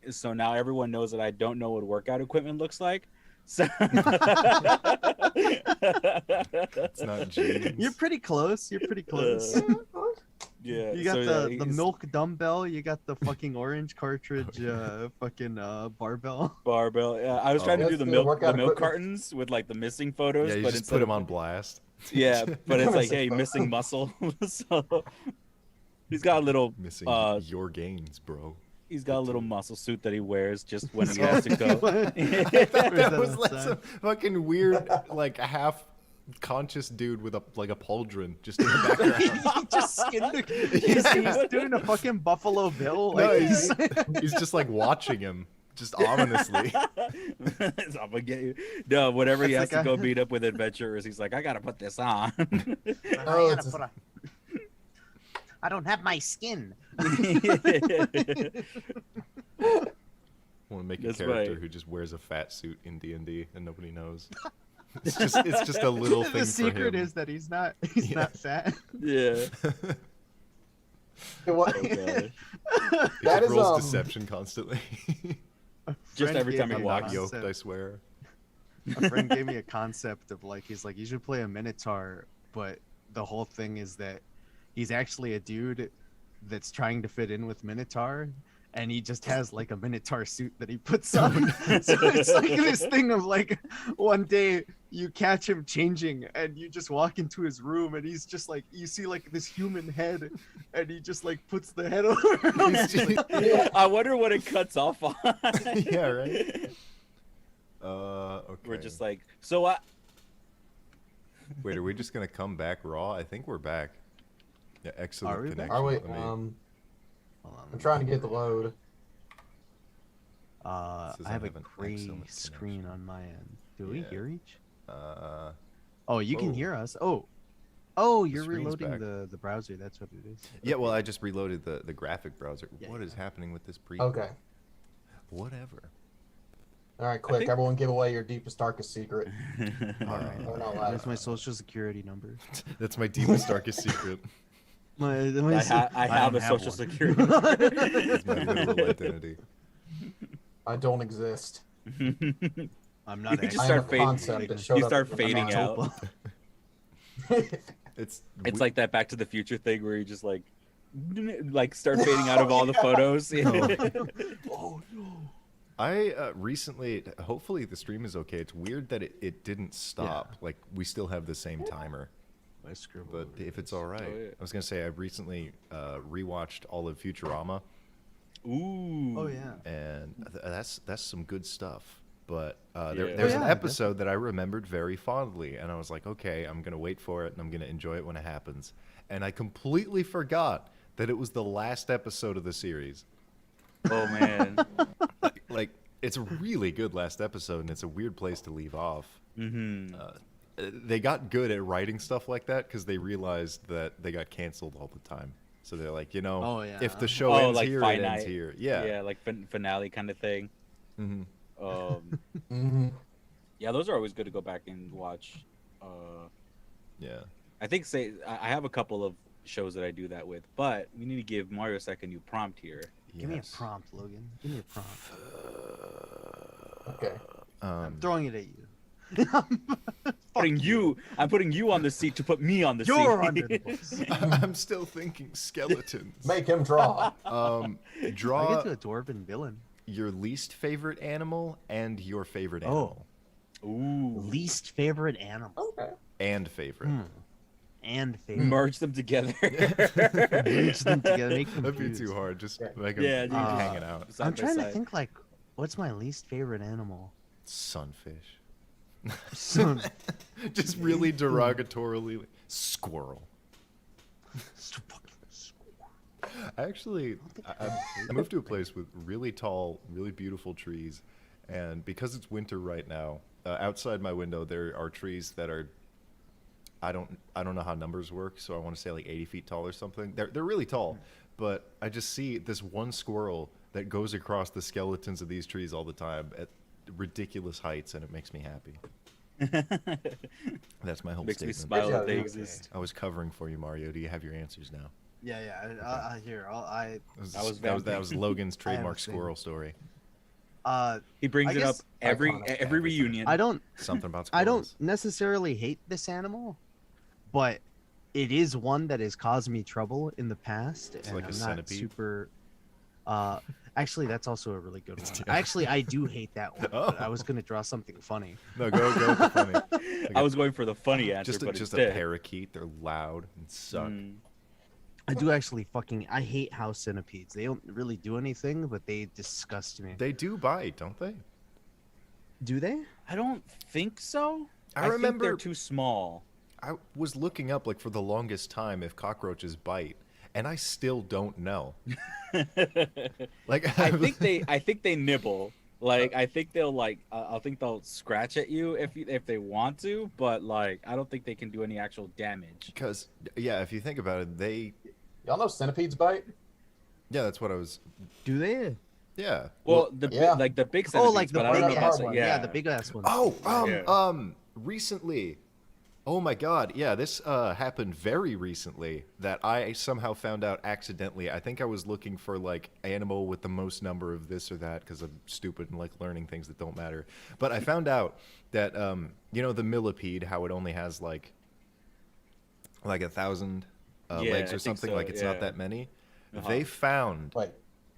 so now everyone knows that I don't know what workout equipment looks like. So It's not jeans. You're pretty close. You're pretty close. yeah, You got so, the yeah, milk dumbbell. You got the fucking orange cartridge, fucking barbell. barbell. Yeah, I was trying to Yeah, do it's the good milk workout milk equipment. cartons with like the missing photos, Yeah, you but just instead put of him on blast. yeah, but it's like, Missing hey, photos. missing muscle. So he's got a little Missing your gains, bro. he's got a little muscle suit that he wears just when he has to go. I thought that that was like outside? some fucking weird, like half conscious dude with a pauldron just in the background. He just skinned he's doing a fucking Buffalo Bill. No, Like, he's just like watching him, just ominously. I'm gonna get you. No, whenever he It's has like to go meet up with adventurers, he's like, I gotta put this on. Oh, it's I don't have my skin. Want to make a That's character right. who just wears a fat suit in D&D and nobody knows. It's just a little thing The secret for him. is that he's not not fat. Yeah. what? Oh, God. He That just is, rolls deception constantly. Just Friend every gave time he me a walks. Yoked, concept. I swear. A friend gave me a concept of like, he's like, you should play a Minotaur, but the whole thing is that he's actually a dude that's trying to fit in with Minotaur, and he just has like a Minotaur suit that he puts on. So it's like this thing of like, one day you catch him changing and you just walk into his room and he's just like, you see like this human head and he just like puts the head over. He's just- I wonder what it cuts off on. yeah, right. Okay. We're just like, so what? Wait, are we just gonna come back raw? I think we're back. Yeah, excellent Are we back? connection. Are we? Let me- Hold on. I'm trying to get the load. Says I have a an gray excellent screen connection. on my end. Do we Yeah. hear each? Uh, Oh, you can Whoa. hear us. Oh, you're screen's reloading back. the browser. That's what it is. yeah, well, I just reloaded the graphic browser. Yeah, What is yeah. happening with this preview? Okay. Whatever. All right, quick. think- Everyone give away your deepest, darkest secret. All right. We're not allowed. That's my social security number. That's my deepest, darkest secret. My I have a social one. security. It's my literal identity. I don't exist. I'm not. You just I start am a fading. concept that showed You up start in fading my out. mind. It's It's like that Back to the Future thing where you just like start fading out of all the photos. Oh no. I recently, hopefully the stream is okay. It's weird that it didn't stop. Yeah. Like we still have the same timer. My scribble. But if it's all right, Oh, yeah. I was gonna say I recently rewatched all of Futurama, Ooh. Oh yeah. and that's some good stuff. But Yeah. there's Oh, an yeah, episode that I remembered very fondly, and I was like, okay, I'm gonna wait for it, and I'm gonna enjoy it when it happens. And I completely forgot that it was the last episode of the series. Oh man. Like it's a really good last episode, and it's a weird place to leave off. Mm-hmm. They got good at writing stuff like that because they realized that they got canceled all the time. So they're like, Oh, yeah. if the show Oh, ends like here, it finite. ends here. Yeah. Yeah, like finale kind of thing. hmm Mhm. Yeah, those are always good to go back and watch. Yeah. I think I have a couple of shows that I do that with, but we need to give Mario Sec a new prompt here. Give me a Yes. prompt, Logan. Give me a prompt. Okay. I'm throwing it at you. I'm putting you on the seat to put me on the You're seat. under the bus. I'm still thinking skeletons. Make him draw. I Draw get to a dwarven villain. your least favorite animal and your favorite Oh. animal. Ooh. Least favorite animal. Okay. And favorite. And favorite. Merge them together. Merge them together. Make them That'd be fuse. too hard. Just Yeah. make them Yeah, dude, just- hanging out. Side I'm by trying to side. think like, what's my least favorite animal? Sunfish. Son. Just really derogatorily. Squirrel. I actually, I moved to a place with really tall, really beautiful trees, and because it's winter right now, outside my window there are trees that are, I don't know how numbers work, so I want to say like 80 feet tall or something. They're really tall, but I just see this one squirrel that goes across the skeletons of these trees all the time at ridiculous heights, and it makes me happy. That's my whole Makes me statement. smile Yeah, that they okay. exist. I was covering for you, Mario. Do you have your answers now? Yeah. I hear. I was That was Logan's I have trademark a thing. squirrel story. He brings I it up guess- every Iconic. reunion. I don't Something about I squirrels. don't necessarily hate this animal, but it is one that has caused me trouble in the past, and like a I'm not centipede? super. Actually, that's also a really good one. Yeah. Actually, I do hate that one. But I Oh. was gonna draw something funny. No, go with the funny. I was going for the funny answer, Just but a instead, parakeet. They're loud and suck. Mm. I do actually I hate house centipedes. They don't really do anything, but they disgust me. They do bite, don't they? Do they? I don't think so. I think they're remember too small. I was looking up like for the longest time if cockroaches bite, and I still don't know. Like I think they nibble. Like I think they'll I think they'll scratch at you if they want to, but like I don't think they can do any actual damage. because yeah, if you think about it, Y'all know centipedes bite? yeah, that's what I was. Do they? Yeah. Well, yeah. like the big Oh, centipedes, like the but I don't know big about ass the- one. yeah. Yeah, the big ass one. Recently. Oh my God! Yeah, this happened very recently. That I somehow found out accidentally. I think I was looking for like animal with the most number of this or that because I'm stupid and like learning things that don't matter. But I found out that you know the millipede, how it only has like 1,000 Yeah, legs I or think something. so, Like it's yeah. not that many. Uh-huh. They found Wait,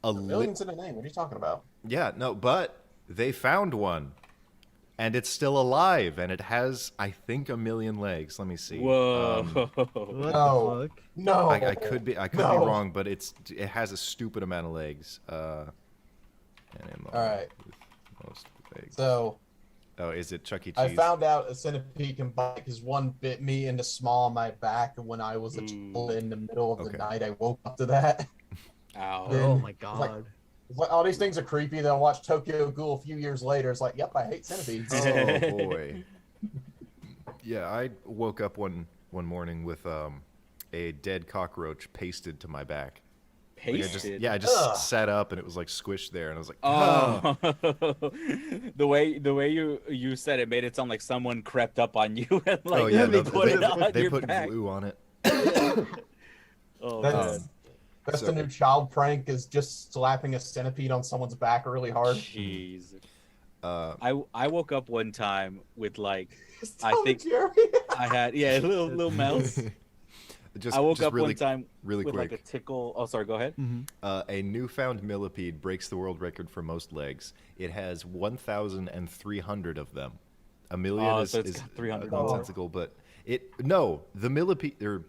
a millions in a name. What are you talking about? yeah, no, but they found one, and it's still alive, and it has, I think, 1 million legs. Let me see. Whoa. What No. the fuck? No. I could be No. wrong, but it has a stupid amount of legs. Animal All right. with most legs. So Oh, is it Chuck E. Cheese? I found out a centipede can bite because one bit me in the small of my back, and when I was a child in the middle of the Okay. night, I woke up to that. Ow. Then- Oh my It's like- god. It's like, all these things are creepy. Then I watched Tokyo Ghoul a few years later. It's like, yep, I hate centipedes. Oh boy. Yeah, I woke up one morning with a dead cockroach pasted to my back. Like, Pasted. I just Ugh. sat up and it was like squished there, and I was like, Oh, the way you said it made it sound like someone crept up on you and like oh yeah, they no, put it on they your put back. glue on it. Oh, That's man. that's so- the new child prank is just slapping a centipede on someone's back really hard. Jeez. Uh, I woke up one time with like I Tom and think- Jerry. I had a little mouse. just I woke just up really, one time really with quick. like a tickle. Oh, sorry. Go ahead. A newfound millipede breaks the world record for most legs. It has 1,300 of them. A million Oh, is, so it's is got 300 nonsensical, but the millipede. Or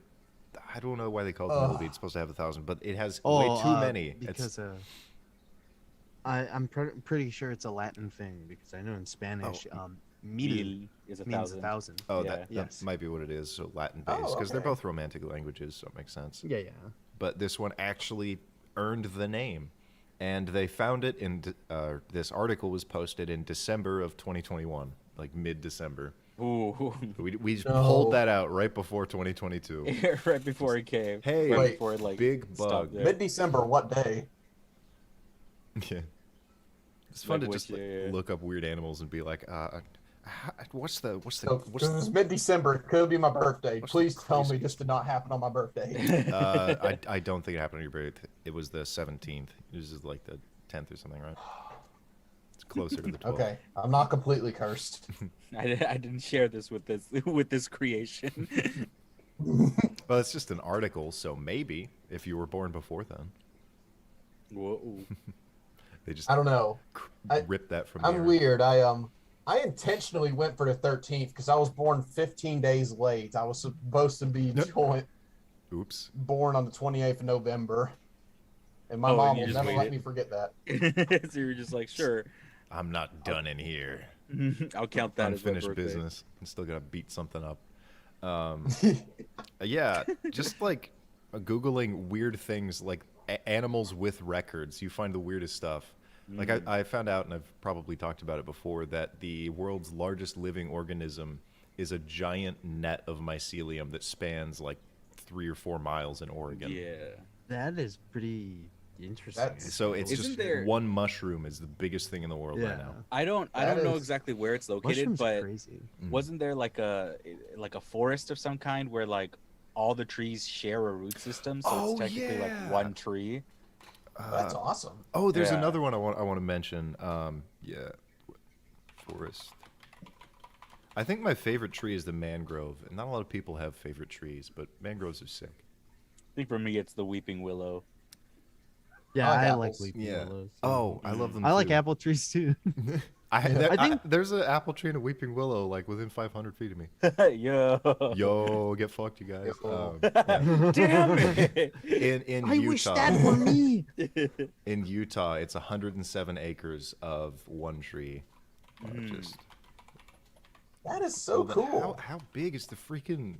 I don't know why they call it the millipede. It's supposed to have 1,000, but it has way too many. Because I'm pretty sure it's a Latin thing because I know in Spanish, mil Mil is means 1,000. 1,000. Oh, Yeah. that Yes. might be what it is. So Latin based, Oh, because they're okay. both romantic languages, so it makes sense. Yeah, yeah. But this one actually earned the name, and they found it in. This article was posted in December of 2021, like mid-December. Ooh. We just No. pulled that out right before 2022. Right before it came. Hey, right Wait, before it, like big stopped bug. there. Mid-December, what day? Yeah, it's fun Like to what just like, you- look up weird animals and be like, what's the So, what's it was mid-December. It could be my birthday. what's the Please tell crazy- me this did not happen on my birthday. I don't think it happened on your birthday. It was the 17th. It was just like the 10th or something, right? It's closer to the 12th. Okay, I'm not completely cursed. I didn't share this with this creation. Well, it's just an article, so maybe if you were born before then, Whoa. they just I don't know. I- ripped that from. the I'm earth. weird. I intentionally went for the 13th because I was born 15 days late. I was supposed to be Oops. born on the 28th of November, and my Oh, mom and you will just never let waited. me forget that. So you're just like, sure, I'm not done in here. I'll count that as my Unfinished birthday. business. I'm still gotta beat something up. Yeah, just like googling weird things like animals with records, you find the weirdest stuff. Like I found out, and I've probably talked about it before, that the world's largest living organism is a giant net of mycelium that spans like 3 or 4 miles in Oregon. Yeah. That is pretty interesting. That's- So it's Isn't just there- one mushroom is the biggest thing in the world right now. I don't That know is- exactly where it's located, Mushrooms are but crazy. wasn't there like a forest of some kind where like all the trees share a root system, so Oh, it's technically yeah. like one tree? That's awesome. Oh, there's Yeah. another one I want to mention. Yeah, forest. I think my favorite tree is the mangrove, and not a lot of people have favorite trees, but mangroves are sick. I think for me it's the weeping willow. Yeah, I like I like apples. leafy Yeah. willows. Oh, I love them. I like too. apple trees too. I I think- there's an apple tree and a weeping willow like within 500 feet of me. Yo. Yo, get fucked, you guys. Yo. Yeah. Damn it. In I Utah, wish that were me. in Utah, it's 107 acres of one tree. Mm. Just That is so Well, then cool. How big is the freaking?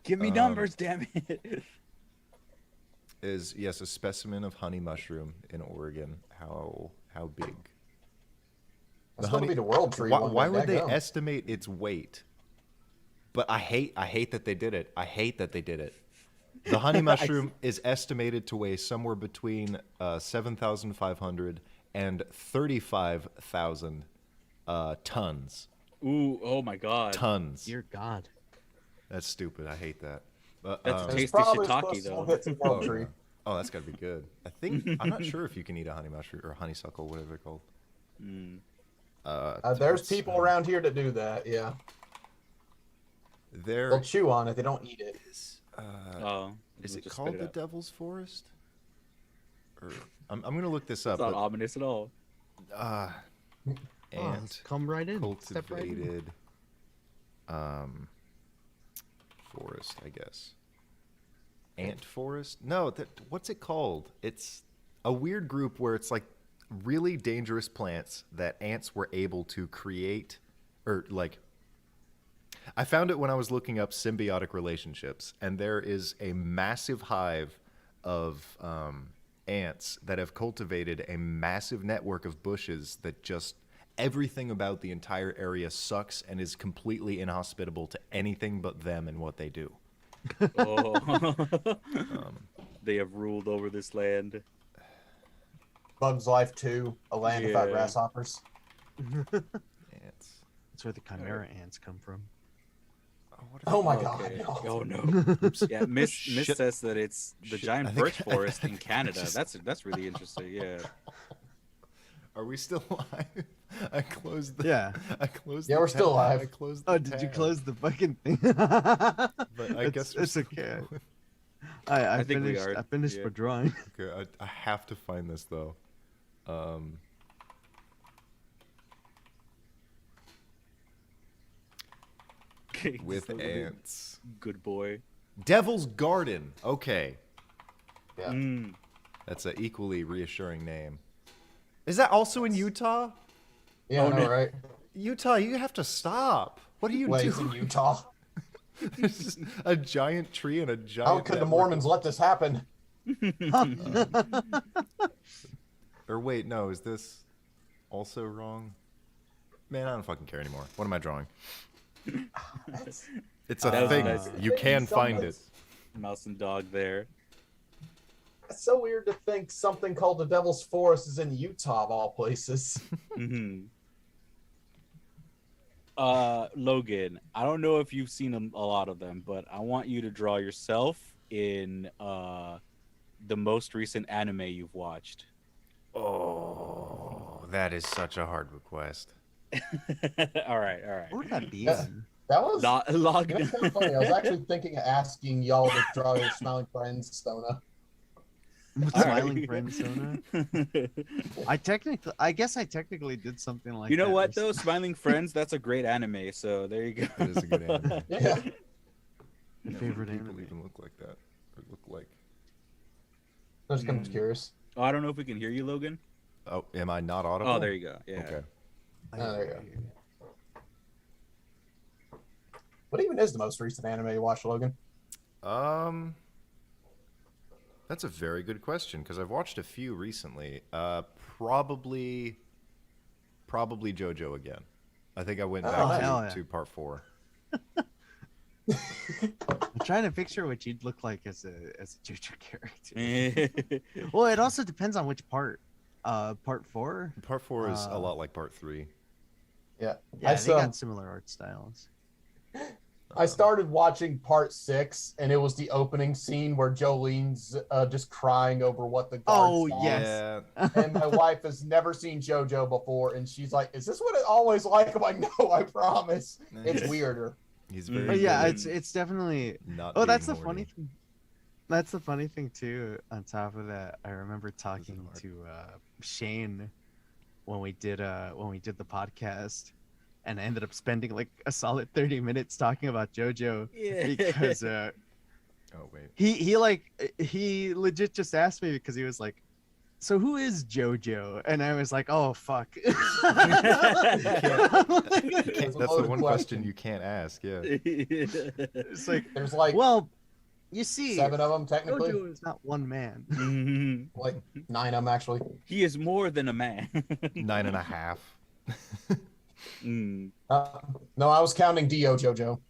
Give me numbers, damn it. Is yes, a specimen of honey mushroom in Oregon. How big? That's going to be the world tree one. Why would they dadgum. estimate its weight? But I hate that they did it. I hate that they did it. The honey mushroom is estimated to weigh somewhere between 7,500 and 35,000 tons. Ooh, oh my god. Tons. Dear God. That's stupid. I hate that. But, That's It's tasty probably shiitake, supposed to though. hit the world oh, tree. yeah. Oh, that's got to be good. I think I'm not sure if you can eat a honey mushroom or honeysuckle, whatever they're called. Mm. There's it's, people around here that do that. Yeah, There they'll chew on it. They don't eat it. is. Oh, Is we'll it just called spit the out. Devil's Forest? Or I'm gonna look this up. It's not But, ominous at all. Oh, and come right in. Step right in. cultivated forest, I guess. Ant forest? No, what's it called? It's a weird group where it's like really dangerous plants that ants were able to create, or like. I found it when I was looking up symbiotic relationships, and there is a massive hive of ants that have cultivated a massive network of bushes that just everything about the entire area sucks and is completely inhospitable to anything but them and what they do. Oh. They have ruled over this land. Bugs Life 2, A Land Without Yeah. Grasshoppers. Ants. That's where the chimera ants come from. Oh, what Oh my Okay. god. No. Oh no. Yeah, Miss Shit. says that it's the Shit, giant I think birch I forest in just- Canada. That's really interesting. Yeah. Are we still live? I closed the. Yeah. I closed. Yeah, the we're still tab. live. I closed. The Oh, did you tab. close the fucking thing? But I guess we're it's still okay. going. I think we finished. are, I finished yeah. my drawing. Okay, I have to find this though. With Just a little ants. Good boy. Devil's Garden. Okay, Yeah. Mm. that's an equally reassuring name. Is that also in Utah? Yeah, Oh, I know, no. right? Utah, you have to stop. What are you Wait, it's doing? in Utah. There's just a giant tree and a giant. How could the network Mormons let this happen? Or wait, no, is this also wrong? Man, I don't fucking care anymore. What am I drawing? That's, It's a That was thing. nice. You can find it. Mouse and dog there. that's so weird to think something called the Devil's Forest is in Utah of all places. Hmm. Logan, I don't know if you've seen a lot of them, but I want you to draw yourself in the most recent anime you've watched. Oh, that is such a hard request. all right. What would that be? Yeah. in? That was Log. that's kind of funny. I was actually thinking of asking y'all to draw your smiling friends, Stona. Smiling friend, Sona. I guess I technically did something like. You know that what though? recently. Smiling Friends, that's a great anime. So there you go. That is a good anime. Yeah. My Yeah, favorite people anime. even look like that. Or look like. I was kind of curious. Oh, I don't know if we can hear you, Logan. Oh, am I not audible? Oh, there you go. Yeah. Okay. Oh, there you go. What even is the most recent anime you watched, Logan? That's a very good question because I've watched a few recently. Probably JoJo again. I think I went Oh, back hell yeah. to part 4. I'm trying to picture what you'd look like as a JoJo character. Yeah. Well, it also depends on which part. Part 4. Part 4 is a lot like part 3. Yeah. Yeah, they saw- got similar art styles. I started watching part 6, and it was the opening scene where Jolene's just crying over what the guard Oh, saw. yes. Yeah. And my wife has never seen JoJo before, and she's like, "Is this what it always like?" I'm like, "No, I promise. It's weirder." He's Mm. very. But yeah, good it's definitely. at not Oh, that's being the funny horny. thing. That's the funny thing too. On top of that, I remember talking hard. to Shane when we did the podcast, and I ended up spending like a solid 30 minutes talking about JoJo Yeah. because Oh wait. he legit just asked me because he was like, so who is JoJo? And I was like, oh fuck. That's It's a the loaded one question you can't ask. Yeah. It's like, There's like well, you see, 7 of them technically. JoJo is not one man. Mhm. Like 9 of them actually. He is more than a man. 9.5. Mm. No, I was counting Dio JoJo.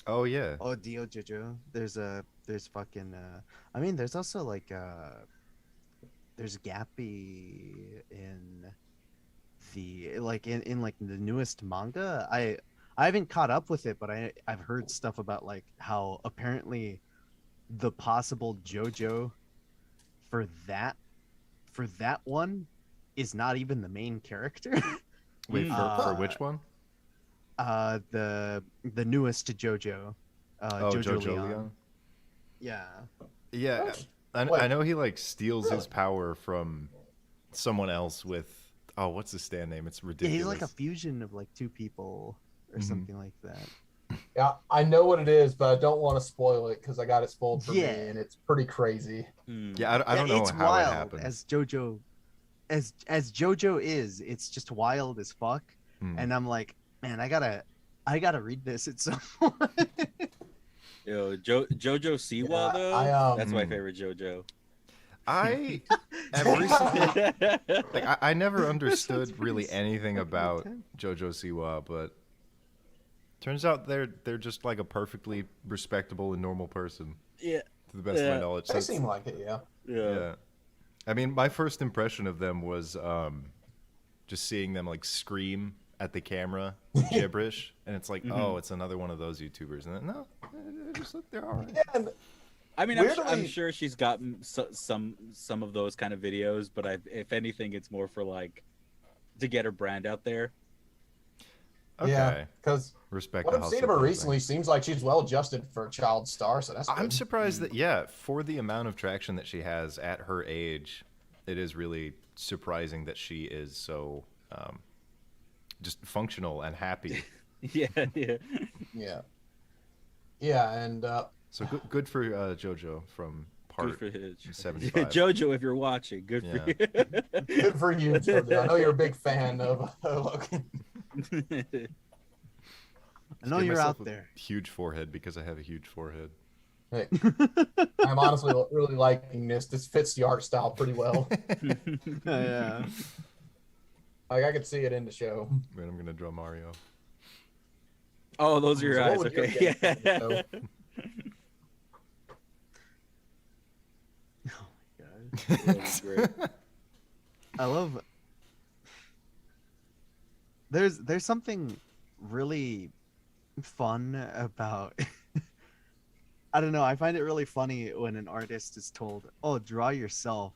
Oh yeah. Oh, Dio JoJo. There's fucking. I mean, there's also like there's Gappy in the like in like the newest manga. I haven't caught up with it, but I've heard stuff about like how apparently the possible JoJo for that one is not even the main character. Wait, for which one? The newest JoJo. JoJo Leon. Yeah. Yeah, I Wait. know he like steals his Really? power from someone else with what's his stand name? It's Yeah, ridiculous. he's like a fusion of like 2 people or Mhm. something like that. Yeah, I know what it is, but I don't want to spoil it because I got it spoiled for Yeah. me, and it's pretty crazy. Mm. Yeah, I don't know It's how wild it happened. as JoJo, as JoJo is. It's just wild as fuck, Hmm. and I'm like, man, I gotta read this at some point. Yo, JoJo Siwa Yeah, though. That's my Mm. favorite JoJo. I have recently, like, I never understood really anything about JoJo Siwa, but turns out they're just like a perfectly respectable and normal person, Yeah. to the best of Yeah. my knowledge. They That's- seem like it, yeah. yeah. I mean, my first impression of them was just seeing them like scream at the camera gibberish, and it's like, oh, it's another one of those YouTubers, and then, no, they're all right. Yeah, and I mean, I'm Weirdly- sure she's got some of those kind of videos, but if anything, it's more for like to get her brand out there. Okay, yeah, because respect. what the I've hustle seen of her kind thing. recently seems like she's well adjusted for a child star, so that's good. I'm surprised that, yeah, for the amount of traction that she has at her age, it is really surprising that she is so just functional and happy. Yeah, yeah. Yeah. Yeah, and So good for JoJo from Good part for his 75. JoJo, if you're watching, good for you. good for you, JoJo. I know you're a big fan of Logan. I Just know give you're myself out a there. Huge forehead because I have a huge forehead. Hey, I'm honestly really liking this. This fits the art style pretty well. Yeah. Like I could see it in the show. Man, I'm gonna draw Mario. Oh, those are your So what eyes. would your Okay. guess Yeah. be, though? Oh my god. That was great. I love. There's something really fun about. I don't know. I find it really funny when an artist is told, "Oh, draw yourself,"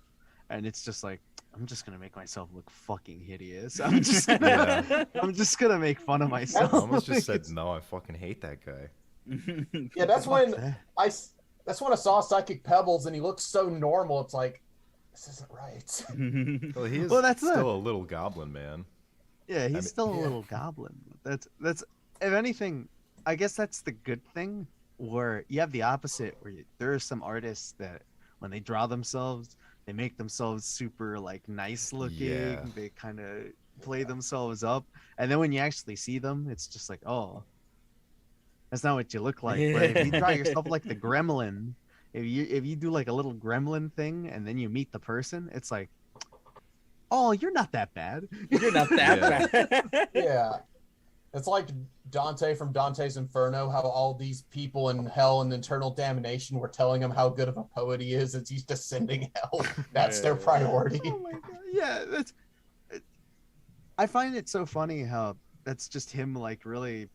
and it's just like, I'm just gonna make myself look fucking hideous. I'm just gonna make fun of myself. I almost just Like, said no. I fucking hate that guy. Yeah, that's fuck when that. that's when I saw Psychic Pebbles and he looks so normal. It's like this isn't right. Well, he is Well, that's still a little goblin man. Yeah, he's mean- still a Yeah. little goblin. That's if anything, I guess that's the good thing. Where you have the opposite, where there are some artists that when they draw themselves, they make themselves super like nice looking. Yeah. They kind of play themselves up, and then when you actually see them, it's just like, oh, that's not what you look like. But if you draw yourself like the gremlin, if you do like a little gremlin thing, and then you meet the person, it's like, oh, you're not that bad. You're not that Yeah. bad. Yeah. It's like Dante from Dante's Inferno, how all these people in hell and eternal damnation were telling him how good of a poet he is as he's descending hell. That's their Yeah. priority. Oh my god! Yeah, that's. I find it so funny how that's just him, like really,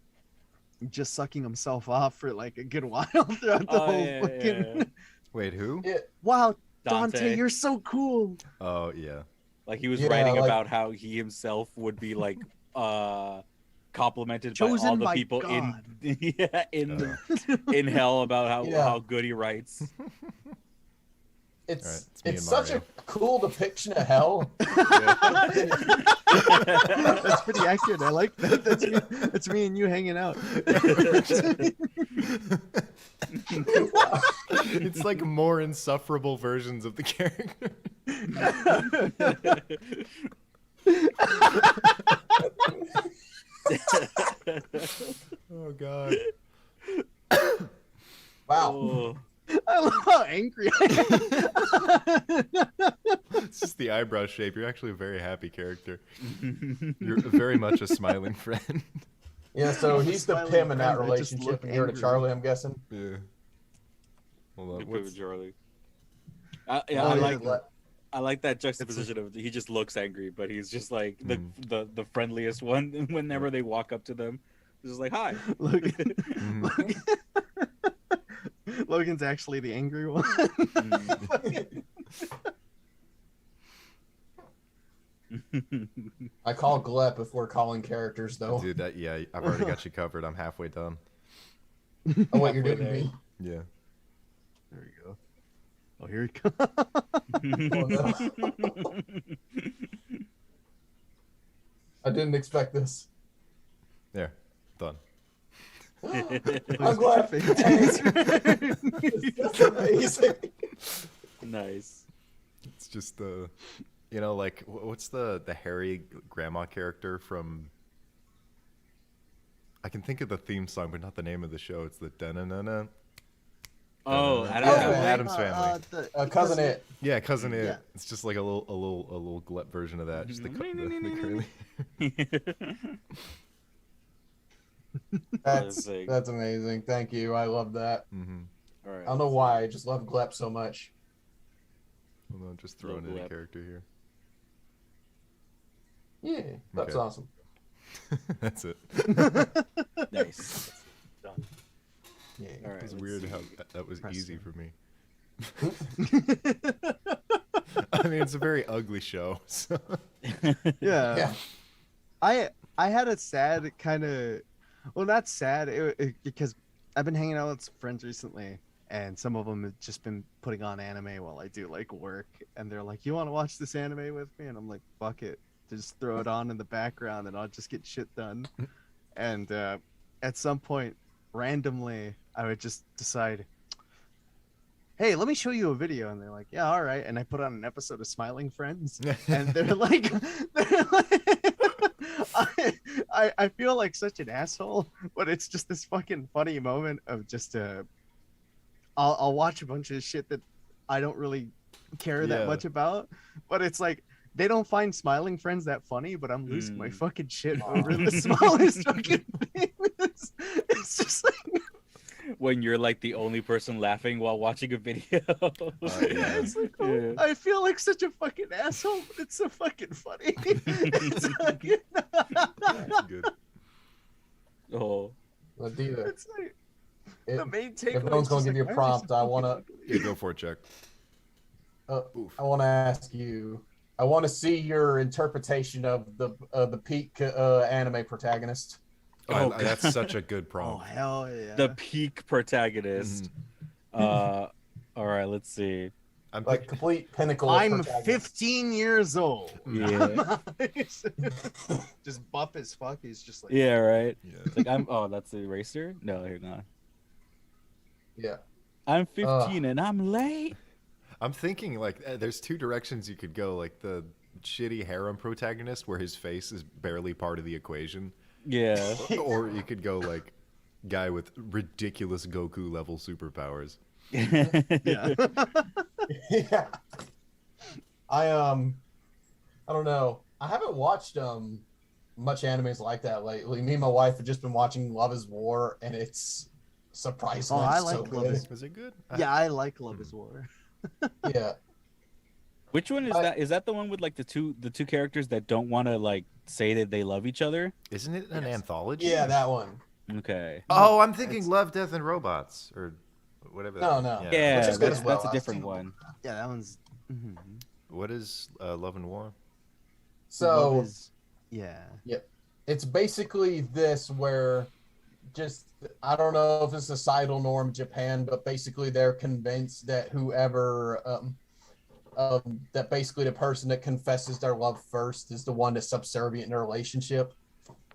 just sucking himself off for like a good while throughout the Oh, whole yeah, fucking. yeah. Wait, who? Wow, Dante, Dante. you're so cool. Oh yeah. Like he was Yeah, writing like- about how he himself would be like complimented by Chosen all the by people God. in hell about Yeah. how good he writes. It's All right, it's me it's and such Mario. a cool depiction of hell. That's pretty accurate. I like that. That's me and you hanging out. It's like more insufferable versions of the character. Oh god. Wow. Oh. I love how angry I am. It's just the eyebrow shape. You're actually a very happy character. You're very much a smiling friend. Yeah, so I'm a he's the smiling pim in that friend, I just relationship, look and you're the angry. Charlie, I'm guessing. Yeah. Hold on. Good for What's... Charlie. Yeah, Oh, I yeah, like le- I like that juxtaposition of he just looks angry, but he's just like the friendliest one. Whenever they walk up to them, he's just like, "Hi." Logan. Mhm. Logan's actually the angry one. I call Glep if we're calling characters, though. Dude, yeah, I've already got you covered. I'm halfway done. Oh, what you're Halfway doing to there. me? Yeah. There we go. Oh, here he comes. Oh, no. I didn't expect this. There. Done. I'm glad. That's amazing. Nice. It's just the, you know, like what's the hairy grandma character from? I can think of the theme song, but not the name of the show. It's the da-na-na-na. Oh, I Oh, don't know. Adam's Family. Cousin It. Yeah, cousin it. Yeah. It's just like a little glep version of that. Just the curly. Sick. That's amazing. Thank you. I love that. Mm-hmm. All right. I don't know why. I just love Glep so much. Hold on, just throwing in a Glep. character here. Yeah, that's Okay. awesome. That's it. Nice. Done. Yeah. All right. It was let's weird see. how that was Press easy it. for me. I mean, it's a very ugly show. So. Yeah. Yeah. I had a sad kind of, well, not sad, because I've been hanging out with some friends recently, and some of them have just been putting on anime while I do like work, and they're like, "You want to watch this anime with me?" And I'm like, "Fuck it, just throw it on in the background, and I'll just get shit done." And at some point, randomly, I would just decide, "Hey, let me show you a video," and they're like, "Yeah, all right." And I put on an episode of Smiling Friends, and they're like, I feel like such an asshole, but it's just this fucking funny moment of just I'll watch a bunch of shit that I don't really care Yeah. that much about, but it's like they don't find Smiling Friends that funny, but I'm losing my fucking shit over the smallest fucking thing. It's just like When you're like the only person laughing while watching a video. Yeah. it's like, oh, Yeah. I feel like such a fucking asshole, but it's so fucking funny. It's fucking... That's good. Oh. Adita, It's like if, the main takeaway. if no one's gonna give you a prompt, I wanna Yeah, go for it, Chuck. Oof. I wanna ask you. I want to see your interpretation of the peak anime protagonist. Oh, That's such a good Oh prompt. hell yeah! The peak protagonist. All right, let's see. I'm Like pick- complete pinnacle. of I'm protagonist. 15 years old. Yeah. Just buff as fuck. He's just like, Yeah, right. yeah. It's like oh, that's the eraser? No, here not. Yeah. I'm 15 and I'm late. I'm thinking like there's two directions you could go, like the shitty harem protagonist where his face is barely part of the equation, Yeah. or you could go like guy with ridiculous Goku level superpowers. yeah. Yeah. I don't know. I haven't watched much animes like that lately. Me and my wife have just been watching Love Is War, and it's surprisingly I so like Love good. Is- Was it good? Yeah, I like Love Is War. Yeah. Which one is I- that? Is that the one with like the two characters that don't want to like say that they love each other? Isn't it an Yes. anthology? Yeah, that one. Okay. Oh, I'm thinking It's- Love, Death, and Robots, or whatever. No, no. Yeah, Which is good that's, as well. that's a I've different seen one. Yeah, that one's. mhm. What is Love and War? So Love is- yeah. it's basically this where just I don't know if it's a societal norm in Japan, but basically they're convinced that whoever that basically the person that confesses their love first is the one that's subservient in their relationship.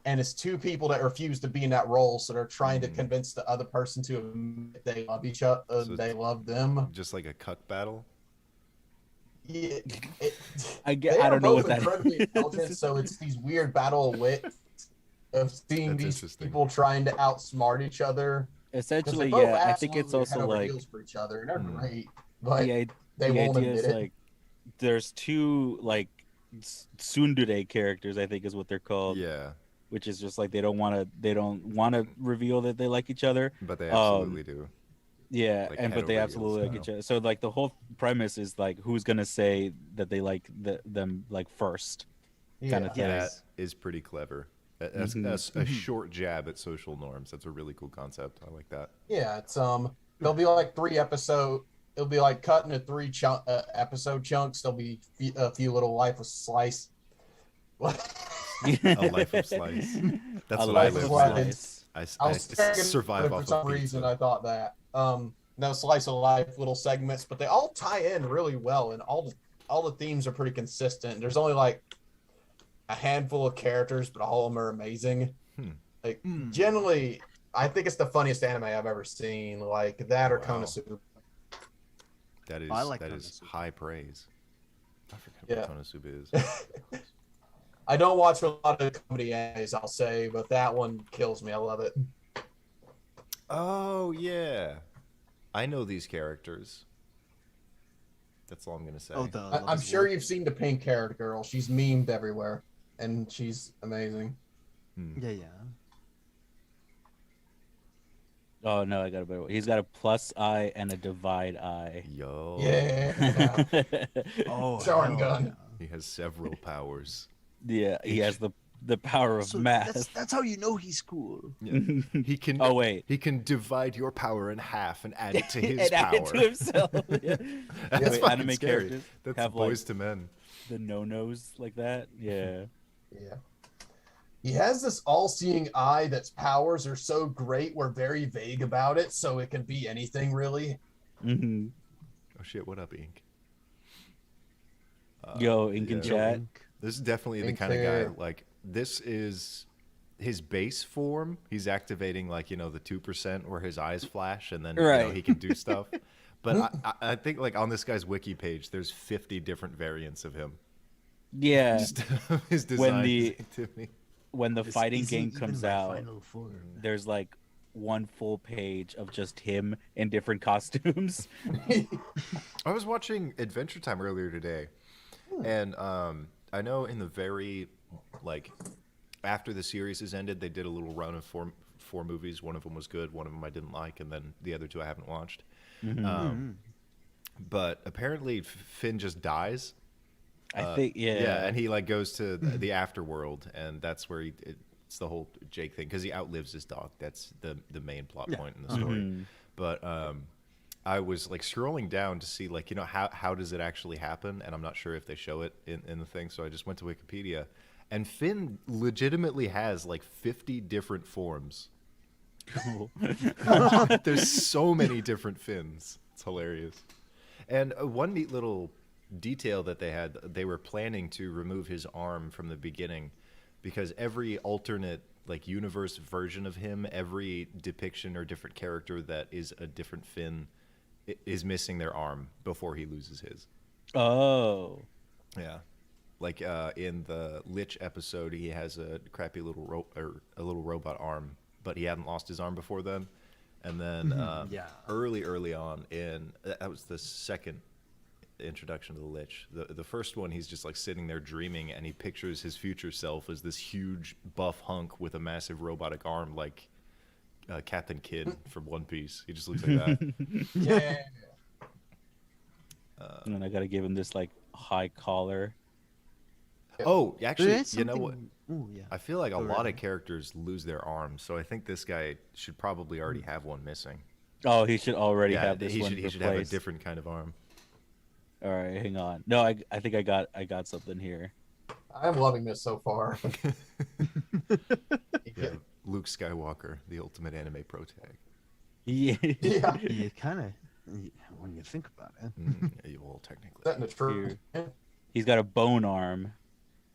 And it's two people that refuse to be in that role, so they're trying to convince the other person to admit they love each other, So they love them. Just like a cuck battle? Yeah, I they I are don't know what both that incredibly is. intelligent, so it's these weird battle of wits of seeing That's these interesting. people trying to outsmart each other. Because they Essentially, both yeah. I think it's absolutely are head also over like heels for each other, and they're Hmm. great, but the i- they the won't idea admit is it. like there's two like tsundere characters, I think is what they're called, Yeah, which is just like they don't want to reveal that they like each other. but they Um, absolutely do. Yeah, Like, and head but they over absolutely heels. like each other. So like the whole premise is like who's gonna say that they like them like first, kind Yeah. of thing. That Yes. is pretty clever. As Mhm. a short jab at social norms. That's a really cool concept. I like that. Yeah, it's there'll be like 3 episode. It'll be like cut into 3 episode chunks. There'll be a few little life of slice. A life of slice. That's A what I life live of for. slice. I I was thinking survive for off some of reason. pizza. I thought that no slice of life little segments, but they all tie in really well, and all the themes are pretty consistent. There's only like a handful of characters, but all of them are amazing. Like generally, I think it's the funniest anime I've ever seen. Like that or Wow. Konosuba. That is I like that is Konosuba. high praise. I forget Yeah. what Konosuba is. I don't watch a lot of comedy animes, I'll say, but that one kills me. I love it. Oh yeah, I know these characters. That's all I'm gonna say. Oh, the I'm Love is sure War. you've seen the pink haired girl. She's memed everywhere, and she's amazing. Yeah, yeah. Oh no, I got a better one. He's got a plus eye and a divide eye. Yo. Yeah. Oh, Sharon hell gun. yeah. He has several powers. Yeah, he has the power of So math. that's how you know he's cool. Yeah. He can. Oh wait, He can divide your power in half and add it to his and power. add it to himself. Yeah. That's Wait, fucking anime scary. characters That's have, boys like- to men. The no-nos like that. Yeah. Yeah. He has this all-seeing eye that's powers are so great we're very vague about it, so it can be anything really. hmm Oh shit! What up, Ink? Yo, Ink in yeah. chat. This is definitely the Ink kind of guy. there. Like this is his base form. He's activating like the 2% where his eyes flash and then Right. he can do stuff. But I think like on this guy's wiki page, there's 50 different variants of him. Yeah. Just his design, his the- activity. When the This fighting isn't game even comes my out, final form. there's like one full page of just him in different costumes. I was watching Adventure Time earlier today, and I know in the very like after the series has ended, they did a little run of four movies. One of them was good, one of them I didn't like, and then the other two I haven't watched. But apparently Finn just dies. I think, yeah. and he like goes to the afterworld, and that's where it's the whole Jake thing because he outlives his dog. That's the main plot point in the story. Mhm. But I was like scrolling down to see like how does it actually happen, and I'm not sure if they show it in the thing. So I just went to Wikipedia, and Finn legitimately has like 50 different forms. Cool. There's so many different Finns. It's hilarious. And one neat little detail that they were planning to remove his arm from the beginning because every alternate like universe version of him, every depiction or different character that is a different Finn is missing their arm before he loses his. Oh. Yeah. Like in the Lich episode, he has a crappy little a little robot arm, but he hadn't lost his arm before then. And then Yeah. early on that was the second introduction to the Lich. The first one, he's just like sitting there dreaming, and he pictures his future self as this huge buff hunk with a massive robotic arm, like Captain Kidd from One Piece. He just looks like that. Yeah. And then I gotta give him this like high collar. Oh, actually, There's you know what? something- Ooh, yeah. I feel like a Go lot right of characters lose their arms, so I think this guy should probably already have one missing. Oh, he should already Yeah, have this he one should have a replaced. different kind of arm. All right, hang on. No, I think I got something here. I'm loving this so far. Yeah, Luke Skywalker, the ultimate anime pro tag. Yeah. Yeah. You kind of, when you think about it. Well, technically. Setting the truth. He's got a bone arm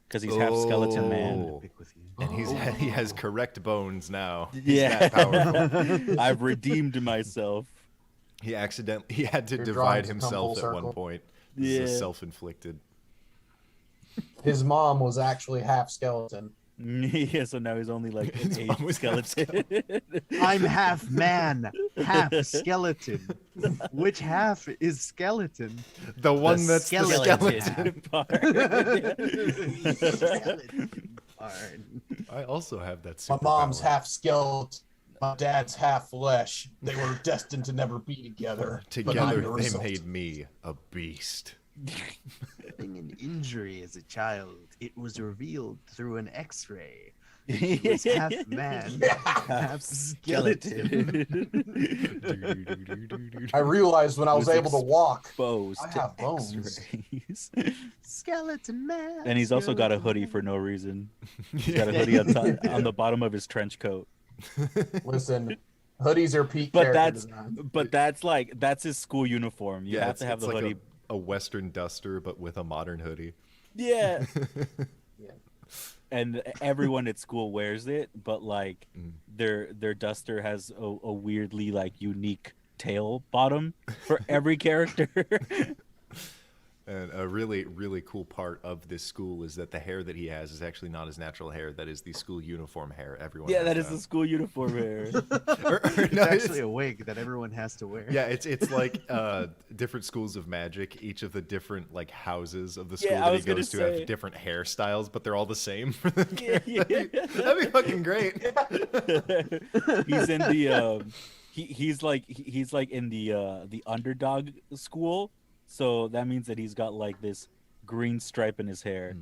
because he's half skeleton man. Oh. Pick with you. And he has correct bones now. He's Yeah. that powerful. I've redeemed myself. He had to Your divide drawings come himself full at one circle. point This is self-inflicted. His mom was actually half skeleton. Yeah, so now he's only like an mom eighth was half skeleton. I'm half man, half skeleton. Which half is skeleton? The one that's the skeleton. skeleton. Skeleton part. I also have that My superpower. mom's half skeleton. My dad's half flesh. They were destined to never be together. but I'm Together, the they result. made me a beast. Having an injury as a child, it was revealed through an X-ray. He was half man, half skeleton. I realized when I was able to walk, Exposed I to have bones. X-rays. Skeleton man. And he's also got a hoodie for no reason. He's got a hoodie on the bottom of his trench coat. listen, hoodies are peak But character that's design. that's his school uniform. You have to have it's the like hoodie. a Western duster, but with a modern hoodie. Yeah. Yeah. And everyone at school wears it, but like their duster has a weirdly like unique tail bottom for every character. And a really, really cool part of this school is that the hair that he has is actually not his natural hair. That is the school uniform hair. Everyone. Yeah, has that is the school uniform hair. It's No, actually a wig that everyone has to wear. Yeah, it's like different schools of magic. Each of the different like houses of the school Yeah, I that he was gonna goes to say. have different hairstyles, but they're all the same. For the Yeah. That'd be fucking great. He's in the he's like in the underdog school, so that means that he's got like this green stripe in his hair.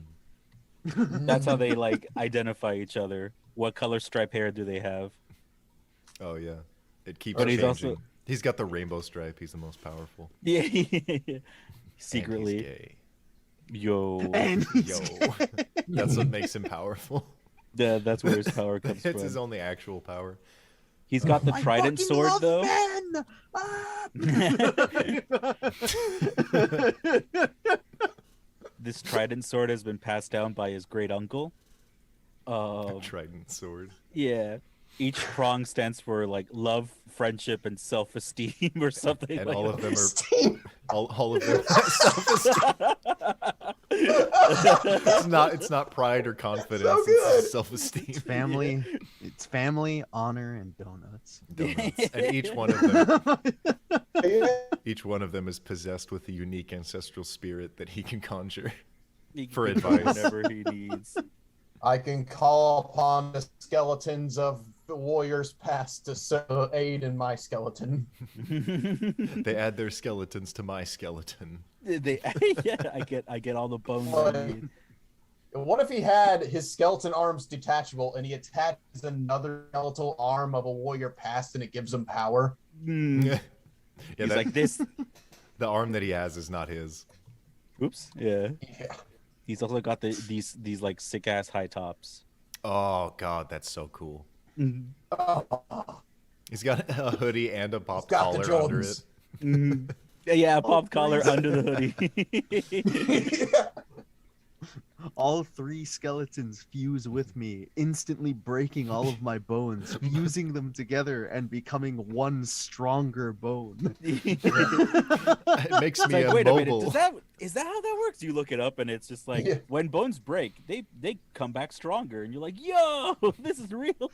That's how they like identify each other. What color stripe hair do they have? Oh yeah, it keeps But he's changing. also- He's got the rainbow stripe. He's the most powerful. Yeah. And he's Secretly, gay. yo. And Yo, that's what makes him powerful. Yeah, that's where his power comes It's from. his only actual power. He's got the I trident fucking sword love though. men! Ah! This trident sword has been passed down by his great uncle. Trident sword. Yeah. Each prong stands for like love, friendship, and self-esteem or something. And like all of that. them are all of them. It's not pride or confidence. So It's good. self-esteem. It's family, honor, and donuts. Donuts. And each one of them is possessed with a unique ancestral spirit that he can conjure. He can for do advice. whatever he needs. I can call upon the skeletons of the warriors past to aid in my skeleton. They add their skeletons to my skeleton. Yeah, I get all the bones I need. What if he had his skeleton arms detachable and he attaches another skeletal arm of a warrior past and it gives him power? Yeah, He's like this. the arm that he has is not his. Oops. Yeah. Yeah. He's also got these like sick ass high tops. Oh god, that's so cool. Oh, He's got a hoodie and a pop got the collar under it. Jordans. Yeah, a pop Oh, collar please. under the hoodie. All three skeletons fuse with me, instantly breaking all of my bones, fusing them together and becoming one stronger bone. It makes It's me like, wait a minute, immobile. is that how that works? You look it up and it's just like Yeah. when bones break, they come back stronger, and you're like, yo, this is real.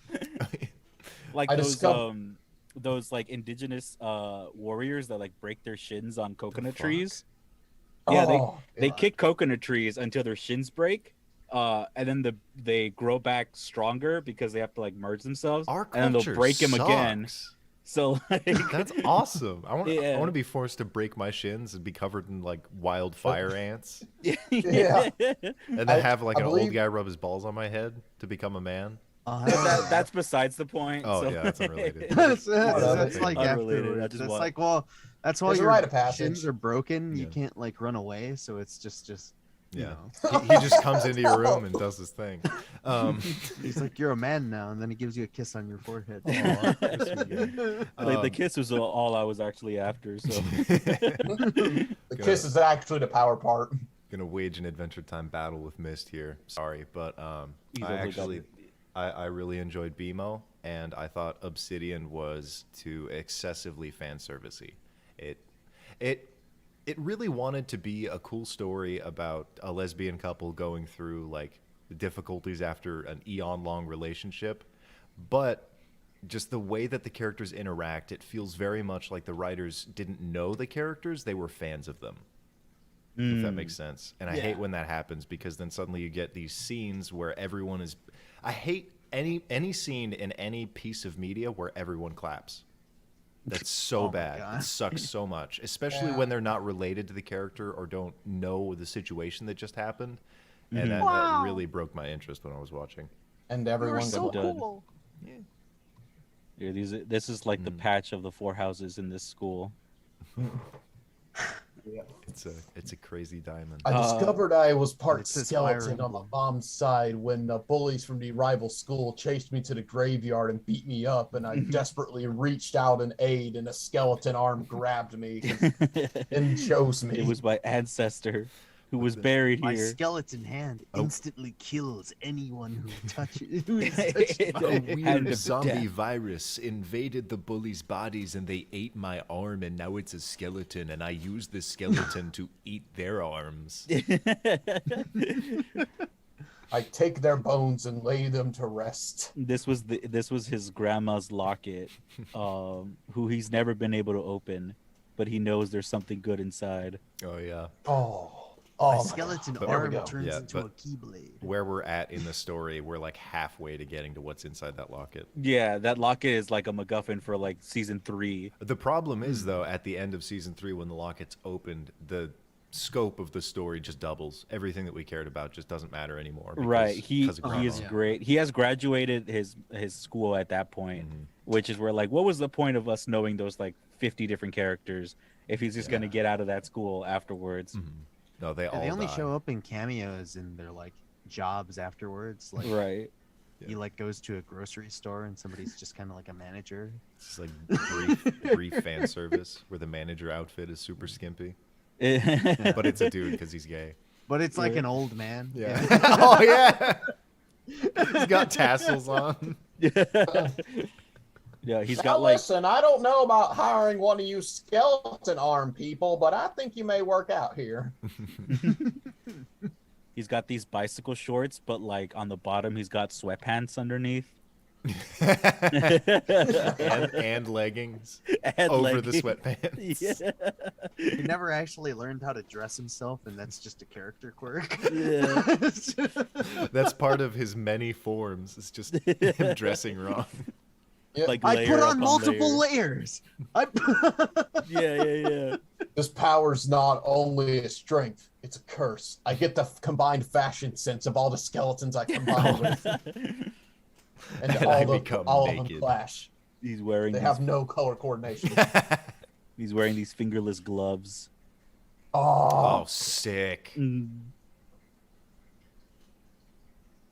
Like I those discovered- those like indigenous warriors that like break their shins on coconut fuck? trees. Yeah, Oh, they God. kick coconut trees until their shins break, and then they grow back stronger because they have to like merge themselves, Our and then they'll culture break them again. sucks. So like, That's awesome. I want Yeah. to be forced to break my shins and be covered in like wild fire ants, Yeah. and then I- have like I an believe- old guy rub his balls on my head to become a man. That's besides the point. Oh so- yeah, that's unrelated. that's Unrelated. like Unrelated, I afterwards. just That's want- like, well, that's why There's a your rite of passage. shins are broken. You Yeah. can't like run away, so it's just you Yeah, know. he just comes into your room and does his thing. He's like, you're a man now, and then he gives you a kiss on your forehead. Aw, that's sweet guy. Like the kiss was all I was actually after. So The kiss is actually the power part. Gonna wage an Adventure Time battle with Mist here. Sorry, but He's I only actually got- I really enjoyed BMO, and I thought Obsidian was too excessively fan servicey. It it really wanted to be a cool story about a lesbian couple going through like the difficulties after an eon-long relationship, but just the way that the characters interact, it feels very much like the writers didn't know the characters, they were fans of them. If that makes sense. And I hate when that happens, because then suddenly you get these scenes where everyone is... I hate any scene in any piece of media where everyone claps. That's so bad. It sucks so much, especially when they're not related to the character or don't know the situation that just happened. And that really broke my interest when I was watching. And everyone so cool. Yeah, this is like the patch of the 4 houses in this school. Yeah. It's a crazy diamond. I discovered I was part It's this skeleton iron on the one. mom's side when the bullies from the rival school chased me to the graveyard and beat me up, and I desperately reached out in aid, and a skeleton arm grabbed me and chose me. It was my ancestor who was buried My here. skeleton hand instantly kills anyone who touches. Who is It's touched by A Hand it. weird of zombie death. virus invaded the bullies' bodies and they ate my arm, and now it's a skeleton, and I use this skeleton to eat their arms. I take their bones and lay them to rest. This was his grandma's locket, who he's never been able to open, but he knows there's something good inside. Oh yeah. My My skeleton God. There we arm go. turns Yeah, into a but- keyblade. Where we're at in the story, we're like halfway to getting to what's inside that locket. Yeah, that locket is like a MacGuffin for like season 3. The problem is, though, at the end of season 3, when the locket's opened, the scope of the story just doubles. Everything that we cared about just doesn't matter anymore. Right, he because of he is Grandma. great. He has graduated his school at that point, which is where like, what was the point of us knowing those like 50 different characters if he's just gonna get out of that school afterwards? No, they all They only die. show up in cameos in their like jobs afterwards. Like Right. he like goes to a grocery store and somebody's just kind of like a manager. It's like brief fan service where the manager outfit is super skimpy, but it's a dude because he's gay. But it's like an old man. Oh yeah. He's got tassels on. Yeah, he's Now got like listen, I don't know about hiring one of you skeleton arm people, but I think you may work out here. he's got these bicycle shorts, but like on the bottom he's got sweatpants underneath. and leggings And over the leggings. sweatpants. Yeah. He never actually learned how to dress himself, and that's just a character quirk. Yeah. That's part of his many forms. It's just him dressing wrong. Yeah, Like I layer put up on multiple layer. layers. Yeah. this power's not only a strength, it's a curse. I get the combined fashion sense of all the skeletons I combine with, and And all, I the, become all of them naked. clash. He's wearing They have no color coordination. he's wearing these fingerless gloves. Oh, Oh, sick. Mm.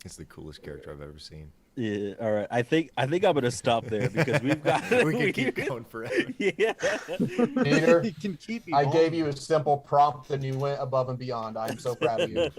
It's the coolest character I've ever seen. Yeah, all right. I think I'm gonna stop there because we've got We can keep going forever. Yeah. Peter, He can keep I gave you a simple prompt and you went above and beyond. I'm so proud of you.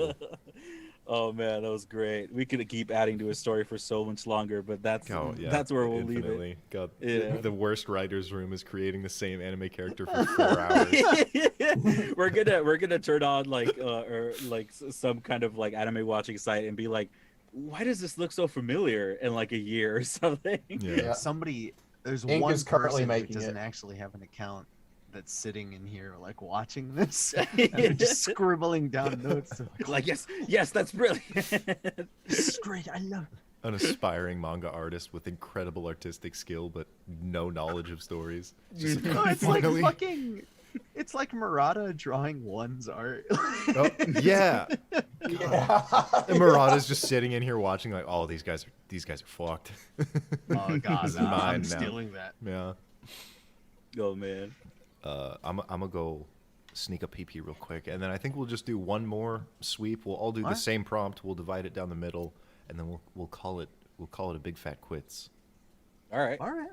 Oh man, that was great. We could keep adding to a story for so much longer, but that's Oh, yeah, that's where we'll leave infinitely. God, Yeah. the worst writer's room is creating the same anime character for 4 hours. it. we're gonna turn on like or like some kind of like anime watching site and be like, why does this look so familiar in like a year or something? Yeah. Somebody, there's Ink one is currently person who making doesn't it. actually have an account that's sitting in here like watching this and they're just scribbling down notes. They're Like yes, that's brilliant. this is great. I love it. An aspiring manga artist with incredible artistic skill but no knowledge of stories. Just No, it's like finally- fucking. It's like Murata drawing one's art. Oh, yeah. Yeah. And Murata's just sitting in here watching like, oh, these guys are fucked. Oh god, This is no, mine I'm now. stealing that. Yeah. Oh man. I'm gonna go sneak a pee real quick, and then I think we'll just do one more sweep. We'll all do the Alright. same prompt. We'll divide it down the middle, and then we'll call it a big fat quits. All right. All right.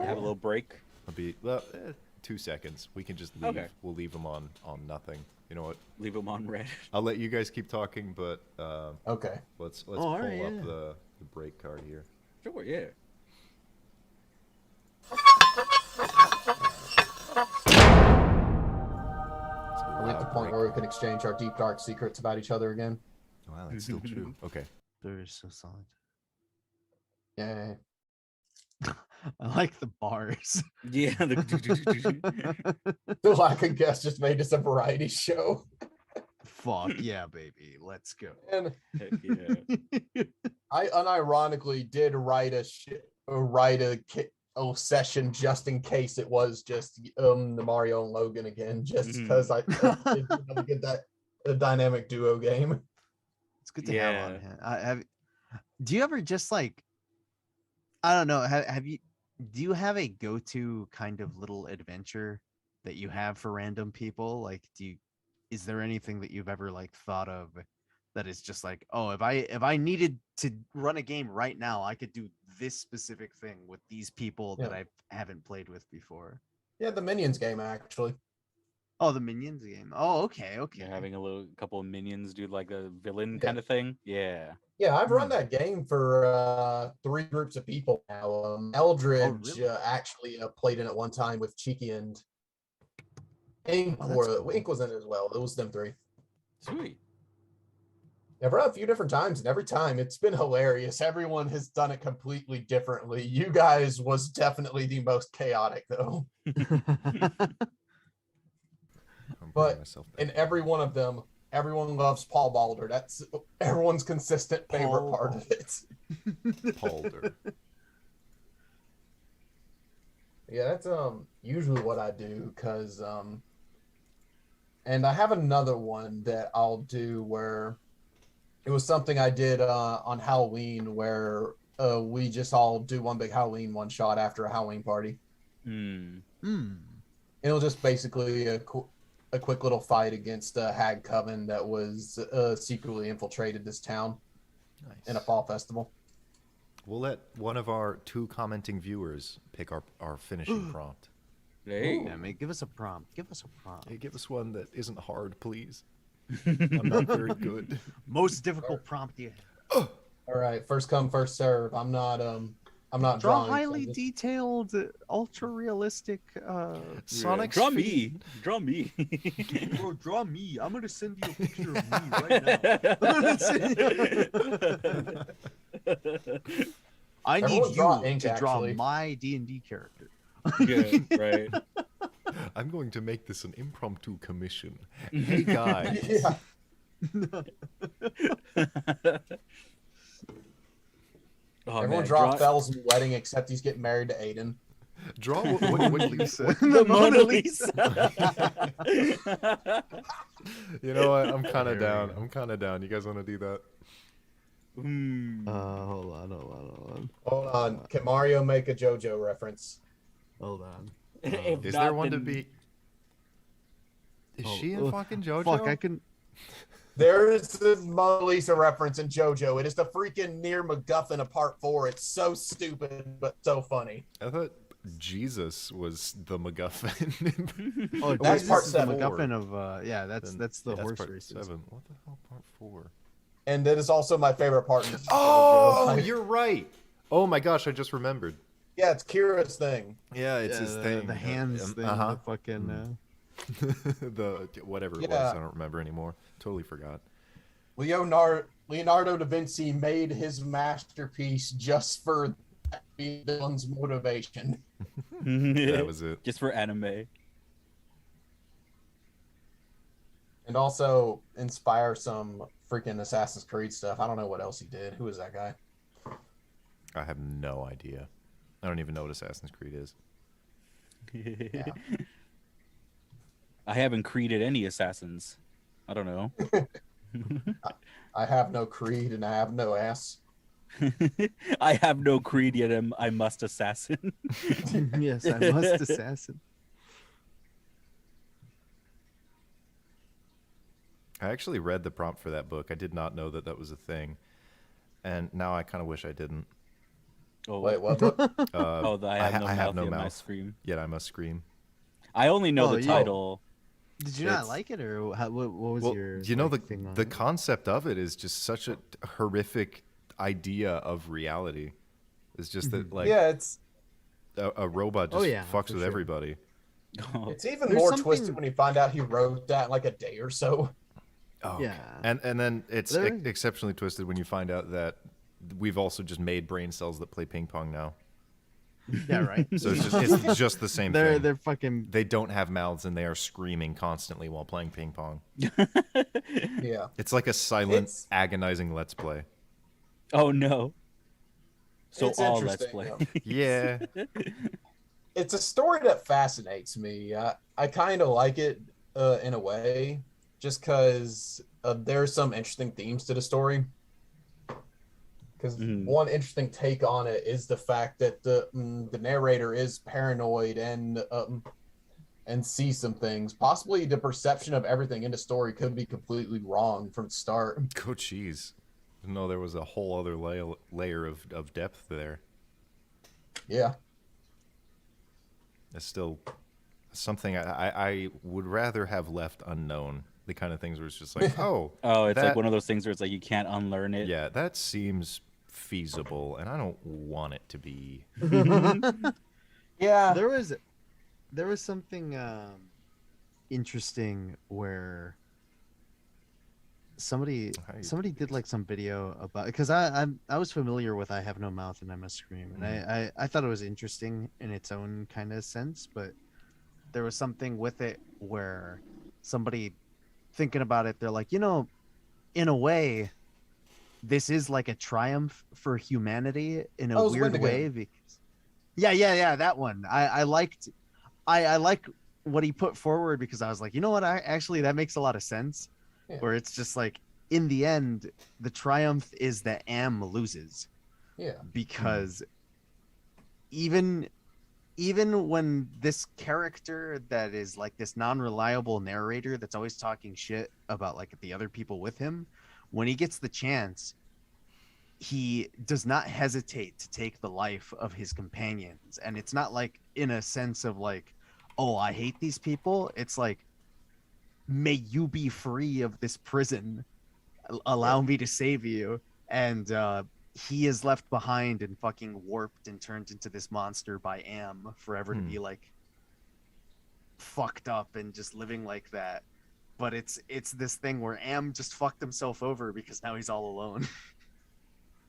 Have a little break. I'll be 2 seconds. We can just leave. Okay. We'll leave them on nothing. You know what? Leave them on red. I'll let you guys keep talking, but Okay. let's Oh, pull alright, up yeah. the break card here. Sure, yeah. Let's point where we can exchange our deep dark secrets about each other again. Wow, that's still true. Okay. They're so solid. Yeah. I like the bars. Yeah. The lack of guests just made this a variety show. Fuck yeah, baby. Let's go. And Heck yeah. I unironically did write a session just in case it was just the Mario and Logan again, just because I did want to get that a dynamic duo game. It's good to have on hand. Do you ever just like, I don't know, do you have a go-to kind of little adventure that you have for random people? Like, is there anything that you've ever like thought of that is just like, oh, if I needed to run a game right now, I could do this specific thing with these people that I haven't played with before? Yeah, the Minions game actually. Oh, the Minions game. Oh, okay. You're having a couple of minions do like a villain kind of thing. Yeah. Yeah, I've run that game for 3 groups of people now. Eldridge really? actually played in it one time with Cheeky and Ink. Cool. Ink was in it as well. It was them 3. Sweet. I've run a few different times, and every time it's been hilarious. Everyone has done it completely differently. You guys was definitely the most chaotic, though. But in every one of them, everyone loves Paul Balder. That's everyone's consistent favorite part of it. Balder. Yeah, that's usually what I do, because and I have another one that I'll do where it was something I did on Halloween where we just all do one big Halloween one shot after a Halloween party. It'll just basically a quick little fight against a hag coven that was secretly infiltrated this town in a fall festival. We'll let one of our 2 commenting viewers pick our finishing prompt. Hey. Yeah, mate, give us a prompt. Give us a prompt. Hey, give us one that isn't hard, please. I'm not very good. Most difficult prompt you have. All right, first come, first serve. I'm not Draw drawing. highly detailed, ultra realistic. Sonic. Draw me. Draw me. Bro, draw me. I'm gonna send you a picture of me right now. I need Everyone draw you ink, to draw actually. my D&D character. Yeah, right. I'm going to make this an impromptu commission. Hey, guys. Yeah. Oh, Everyone man, draw Fell's wedding except he's getting married to Aiden. Draw what Lisa. the Mona Lisa. You know what? I'm kind There of we down. go. I'm kind of down. You guys want to do that? Hold on. Hold on. Can Mario make a JoJo reference? Hold on. If Is not, there one to then- be? Is Oh, she in fucking JoJo? Fuck, I can. There is a Mona Lisa reference in JoJo. It is the freaking near MacGuffin of Part 4. It's so stupid, but so funny. I thought Jesus was the MacGuffin. Oh, That's this part is 7. The MacGuffin of that's Then- the that's horse part races. 7. What the hell? Part 4. And that is also my favorite part in Oh, JoJo. you're right. Oh my gosh, I just remembered. Yeah, it's Kira's thing. Yeah, it's his thing. The hands thing. Uh-huh. The fucking. The whatever it was, Yeah. I don't remember anymore. Totally forgot. Leonardo da Vinci made his masterpiece just for that villain's motivation. That was it. Just for anime. And also inspire some freaking Assassin's Creed stuff. I don't know what else he did. Who is that guy? I have no idea. I don't even know what Assassin's Creed is. Yeah. I haven't created any assassins. I don't know. I have no creed and I have no ass. I have no creed yet. I must assassin. Yes, I must assassin. I actually read the prompt for that book. I did not know that that was a thing, and now I kind of wish I didn't. Oh, Wait, what? What? I have no no mouth. I mouth. scream. Yet I must scream. I only know Oh, the yeah. title. Did you not It's- like it, or what was Well, your? you know, like, thing on the it? concept of it is just such a horrific idea of reality. It's just that like Yeah, it's a robot Oh, just yeah, fucks for with sure. everybody. Oh, It's even There's more something- twisted when you find out he wrote that in like a day or so. Oh, Yeah. and then it's There- exceptionally twisted when you find out that we've also just made brain cells that play ping pong now. Yeah, right. So it's just the same they're thing. they're fucking They don't have mouths and they are screaming constantly while playing ping pong. Yeah. It's like a silent, It's- agonizing let's play. oh no. So It's all let's interesting, play. Yeah. It's a story that fascinates me. I kind of like it in a way, just because there's some interesting themes to the story. Because one interesting take on it is the fact that the narrator is paranoid and sees some things. Possibly the perception of everything in the story could be completely wrong from the start. Oh, jeez. No, there was a whole other layer of depth there. Yeah. It's still something I would rather have left unknown. The kind of things where it's just like, oh, Oh, it's that- like one of those things where it's like you can't unlearn it. yeah, that seems feasible, and I don't want it to be. Yeah. there was something interesting where somebody did like some video about, because I was familiar with I Have No Mouth and I Must Scream, and I thought it was interesting in its own kind of sense, but there was something with it where somebody thinking about it, they're like, in a way this is like a triumph for humanity in a weird way, because yeah, that one I liked. I like what he put forward, because I was like, you know what, actually that makes a lot of sense. Yeah. Where it's just like, in the end the triumph is that Am loses, Yeah. because even when this character that is like this non-reliable narrator that's always talking shit about like the other people with him, when he gets the chance, he does not hesitate to take the life of his companions. And it's not like in a sense of like, oh, I hate these people. It's like, may you be free of this prison, allow me to save you. And he is left behind and fucking warped and turned into this monster by Am, forever to be like fucked up and just living like that. But it's this thing where Am just fucked himself over because now he's all alone.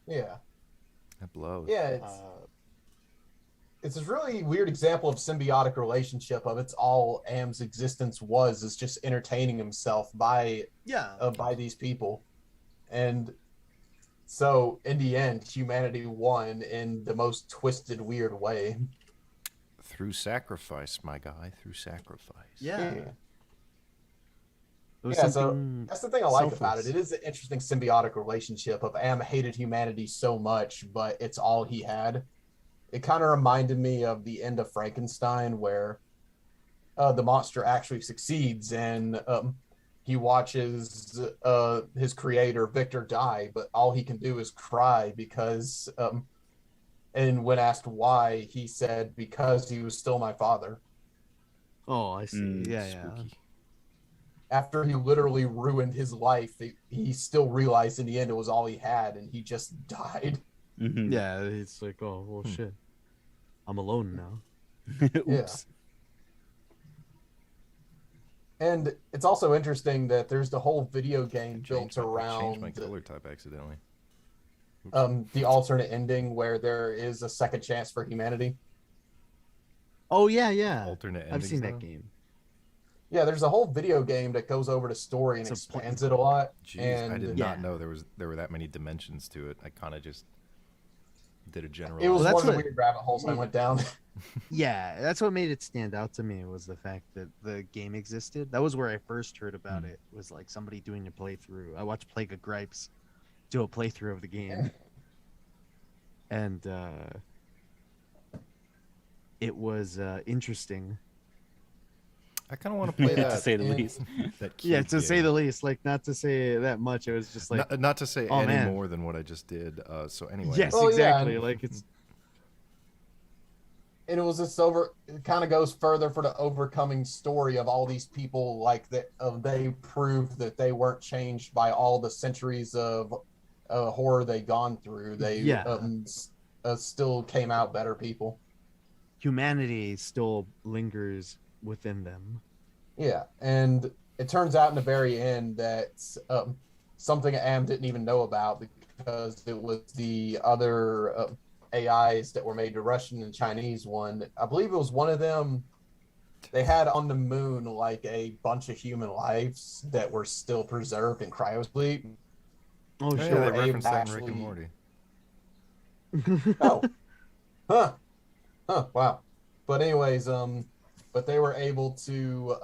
Yeah. That blows. Yeah. It's this really weird example of symbiotic relationship of it's all Am's existence was, is just entertaining himself by these people. And so in the end, humanity won in the most twisted, weird way. Through sacrifice, my guy. Through sacrifice. Yeah. So that's the thing I like about it. selfless. It is an interesting symbiotic relationship of Am hated humanity so much, but it's all he had. It kind of reminded me of the end of Frankenstein, where the monster actually succeeds and he watches his creator Victor die, but all he can do is cry because and when asked why, he said, because he was still my father. Oh, I see. Yeah. Spooky. After he literally ruined his life, he still realized in the end it was all he had, and he just died. Yeah, it's like, oh, well, shit. I'm alone now. Oops. And it's also interesting that there's the whole video game built Changed around my color type accidentally. the alternate ending where there is a second chance for humanity. Oh, yeah. Alternate I've seen that endings, though? game. Yeah, there's a whole video game that goes over the story and It's a point- expands it a lot. Jeez, and I did Yeah. not know there were that many dimensions to it. I kind of just did a general. it was Well, that's one of the what- weird rabbit holes I went down. Yeah, that's what made it stand out to me, was the fact that the game existed. That was where I first heard about it, was like somebody doing a playthrough. I watched Plague of Gripes do a playthrough of the game. And it was interesting. I kind of want to play Yeah, that. To say the and- least. that Yeah, cube to say game. the least. Like, not to say that much. It was just like, not to say oh, any man. more than what I just did. So anyway. yes, Well, yeah, exactly. and- Like, it's And it was this it kind of goes further for the overcoming story of all these people, like that they proved that they weren't changed by all the centuries of horror they'd gone through. They still came out better people. humanity still lingers within them. Yeah, and it turns out in the very end that something Am didn't even know about because it was the other AIs that were made, the Russian and Chinese one. I believe it was one of them. They had on the moon like a bunch of human lives that were still preserved in cryosleep. Oh, Yeah, sure. they were able referenced to that in Rick and actually- Morty. Oh, huh, wow. But anyways, but they were able to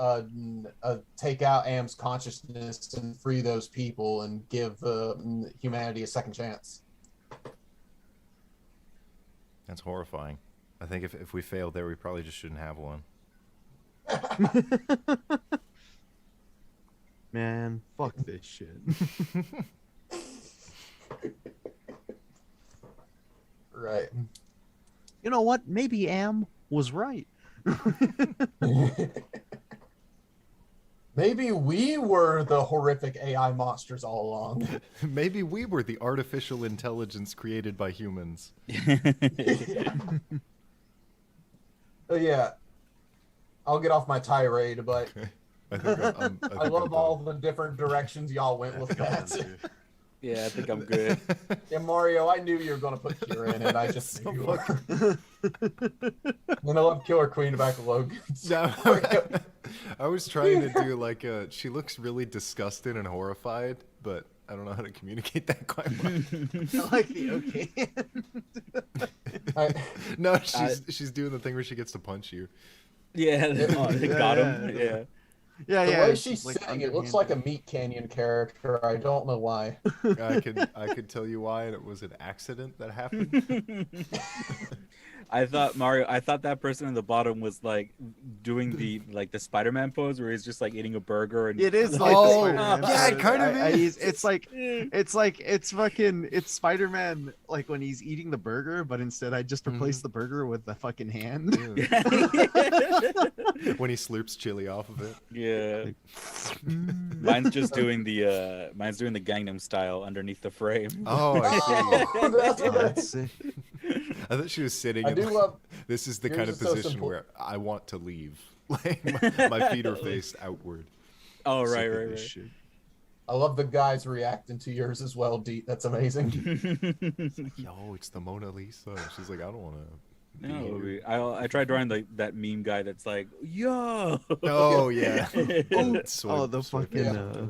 take out Am's consciousness and free those people and give humanity a second chance. That's horrifying. I think if we failed there, we probably just shouldn't have one. Man, fuck this shit. Right. You know what? Maybe Am was right. Maybe we were the horrific AI monsters all along. Maybe we were the artificial intelligence created by humans. Oh yeah. I'll get off my tirade, but I think I love all the different directions y'all went with that. Yeah, I think I'm good. Yeah, Mario, I knew you were gonna put Kira in it. I just knew you were. And I love Killer Queen back of Logan. No, I was trying to do like a. She looks really disgusted and horrified, but I don't know how to communicate that quite well. I like the okay. No, she's doing the thing where she gets to punch you. Yeah, got him. Yeah. Yeah, The yeah. way it's she's like sitting, it looks like a underhanded. Meat Canyon character. I don't know why. I could tell you why, and it was an accident that happened. I thought that person in the bottom was like doing the Spider-Man pose where he's just like eating a burger and It is like Oh, the Spider-Man yeah, it pose. kind of is. It's fucking Spider-Man like when he's eating the burger, but instead I just replaced the burger with the fucking hand. When he slurps chili off of it. Yeah. Mine's just doing the Gangnam style underneath the frame. Oh, I see. Oh, that's Oh, what that's sick. I thought she was sitting. I in do love. This is the Yours kind of is so position simple. where I want to leave. Like my feet are faced outward. Oh, Sick right, of right, this right. shit. I love the guys reacting to yours as well, Deet. That's amazing. Yo, it's the Mona Lisa. She's like, I don't want to. No, I tried drawing that meme guy that's like, yo. Oh yeah. Oh, the fucking Yeah.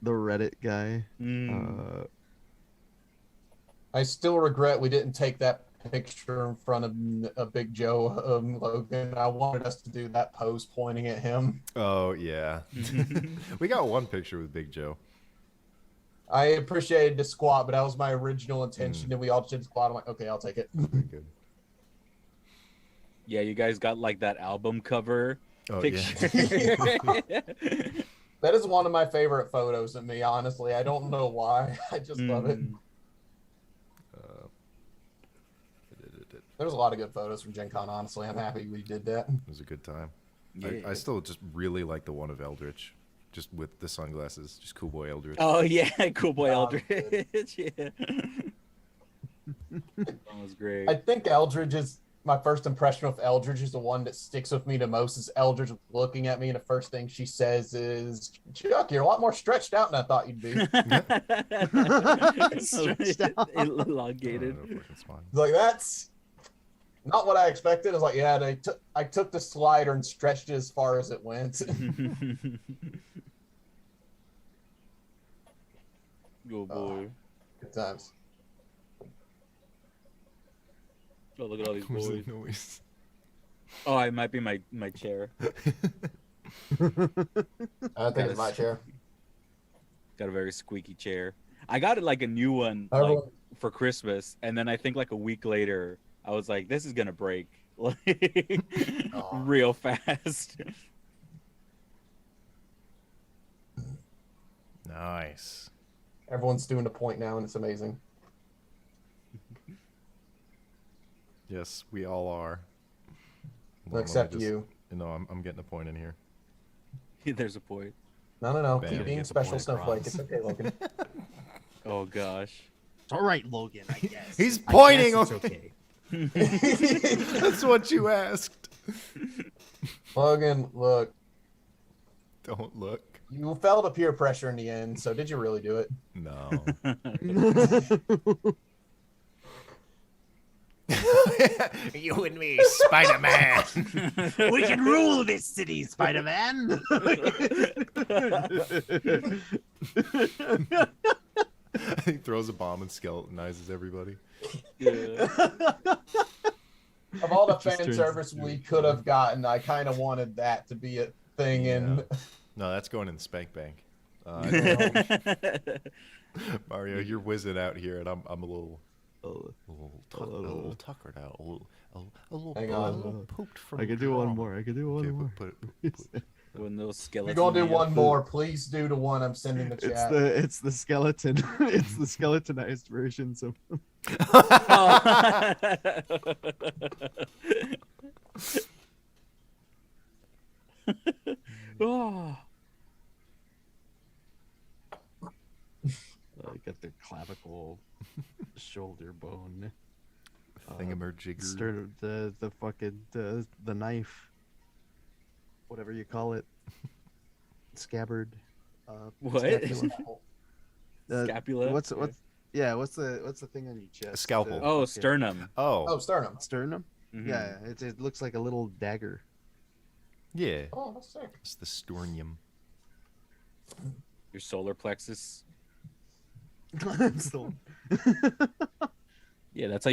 the Reddit guy. I still regret we didn't take that picture in front of Big Joe Logan. I wanted us to do that pose pointing at him. Oh yeah. We got one picture with Big Joe. I appreciated the squat, but that was my original intention. And we all did squat. I'm like, okay, I'll take it. Very good. Yeah, you guys got like that album cover Oh picture. yeah. That is one of my favorite photos of me, honestly. I don't know why. I just love it. There's a lot of good photos from Gen Con, honestly. I'm happy we did that. It was a good time. Yeah. I still just really like the one of Eldritch, just with the sunglasses, just cool boy Eldritch. Oh yeah, cool boy Oh, Eldritch. Yeah. That was great. I think Eldridge is my first impression of Eldridge is the one that sticks with me the most. Is Eldridge looking at me and the first thing she says is, "Chuck, you're a lot more stretched out than I thought you'd be." Stretched out. Elongated. It's fine. Like, that's not what I expected. I was like, yeah, I took the slider and stretched it as far as it went. Oh boy. Good times. Oh, look at all these What was boys. that noise? Oh, it might be my chair. I think it's my chair. Got a very squeaky chair. I got it like a new one like, Everyone- for Christmas, and then I think like a week later, I was like, "This is gonna break like Aw. real fast." Nice. Everyone's doing a point now, and it's amazing. Yes, we all are. Hold on, Except let me just- you. No, I'm getting a point in here. There's a point. No. Bam. Keep being Get the special point snowflake. across. It's okay, Logan. Oh gosh. It's all right, Logan. I guess. He's I pointing. guess it's okay. That's what you asked. Logan, look, Don't look. you fell to peer pressure in the end, so did you really do it? No. You and me, Spider-Man. We can rule this city, Spider-Man. He throws a bomb and skeletonizes everybody. Yeah. Of all the Just fan turns service into- we could have gotten, I kind of wanted that to be a thing. And No, that's going in the spank bank. uh, Mario, you're whizzing out here, and I'm a little Oh, a little tuckered out, a little Hang a on. little pooped from. I can do one trauma. more. I can do one Okay, more. put When those if skeletons. you're gonna do one more, please do the one I'm sending the chat. It's the skeleton. It's the skeletonized version. So Oh. got the clavicle, shoulder bone, thingamajigger. the fucking the knife, whatever you call it, scabbard. What? Scapula. Scapula? What's what's the thing on your chest? A scalpel. The Oh, fucking- sternum. Oh, Oh, sternum. Sternum. Mhm. Yeah, it looks like a little dagger. yeah. Oh, that's sick. It's the sternum. Your solar plexus. So- Yeah, that's how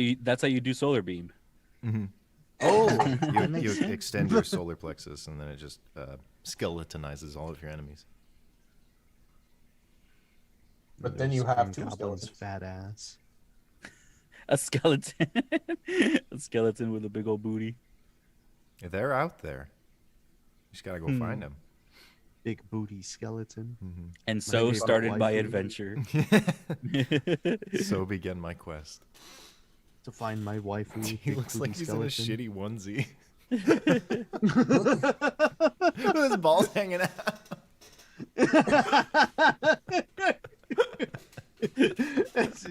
you do solar beam. Mm-hmm. oh, You, that makes you sense. extend your solar plexus, and then it just skeletonizes all of your enemies. But then you There's have Green two Goblin's skeletons. fat ass. A skeleton. A skeleton with a big old booty. They're out there. You just gotta go find them. Big booty skeleton. Mm-hmm. And so Maybe started my waifu. adventure. So began my quest. To find my waifu. He big looks like booty he's skeleton. in a shitty onesie. With his balls hanging out. That's, that's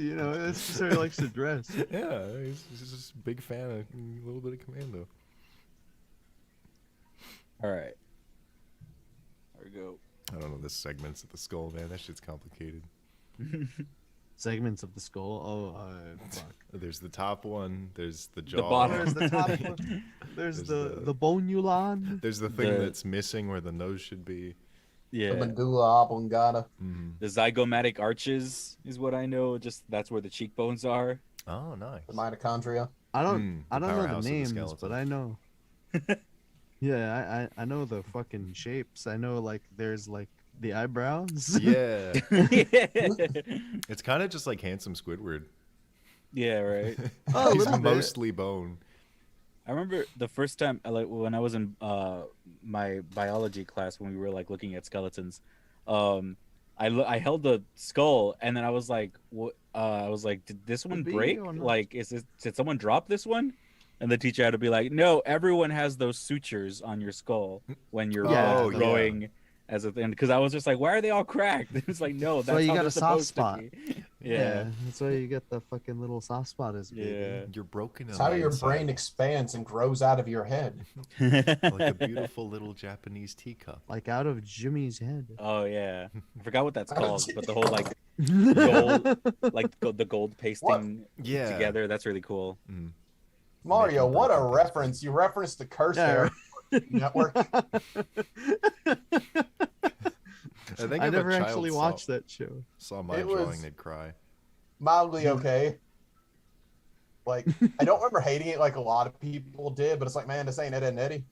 just how he likes to dress. Yeah, he's just a big fan of a little bit of Commando. All right. There we go. I don't know the segments of the skull, man. That shit's complicated. Segments of the skull. Oh, fuck. There's the top one. There's the jaw. The bottom. There's the top one. There's the bonulon. There's the thing The- that's missing where the nose should be. The Yeah. medulla oblongata. Mm-hmm. The zygomatic arches is what I know. Just that's where the cheekbones are. Oh, nice. The mitochondria. I don't the know powerhouse the of the names, skeleton. but I know. Yeah, I know the fucking shapes. I know like there's like the eyebrows. Yeah. Yeah, It's kind of just like handsome Squidward. right. Oh, a He's little bit. mostly bone. I remember the first time, like when I was in my biology class when we were like looking at skeletons. I held the skull and then I was like, what? I was like, did this one be break? or not? Like, did someone drop this one? And the teacher had to be like, no, everyone has those sutures on your skull when you're Yeah. Oh, yeah. growing as a thing. Because I was just like, why are they all cracked? It's like, no, That's why that's you how got they're a soft supposed to spot. be. Yeah, Yeah. that's why you get the fucking little soft spot as a baby. Yeah. You're broken. It's on how the your inside, brain expands and grows out of your head. like a beautiful little Japanese teacup. Like out of Jimmy's head. Oh yeah, I forgot what that's I don't called, see- but the whole like gold, like the gold pasting Yeah. together. That's really cool. Mm. Mario, Making what a broken things reference. You referenced the Curse Yeah, Network. I think I if a never child actually watched that show. Saw my It drawing, was- they'd cry. Mildly okay. Like, I don't remember hating it like a lot of people did, but it's like, man, this ain't Ed, Ed and Eddie.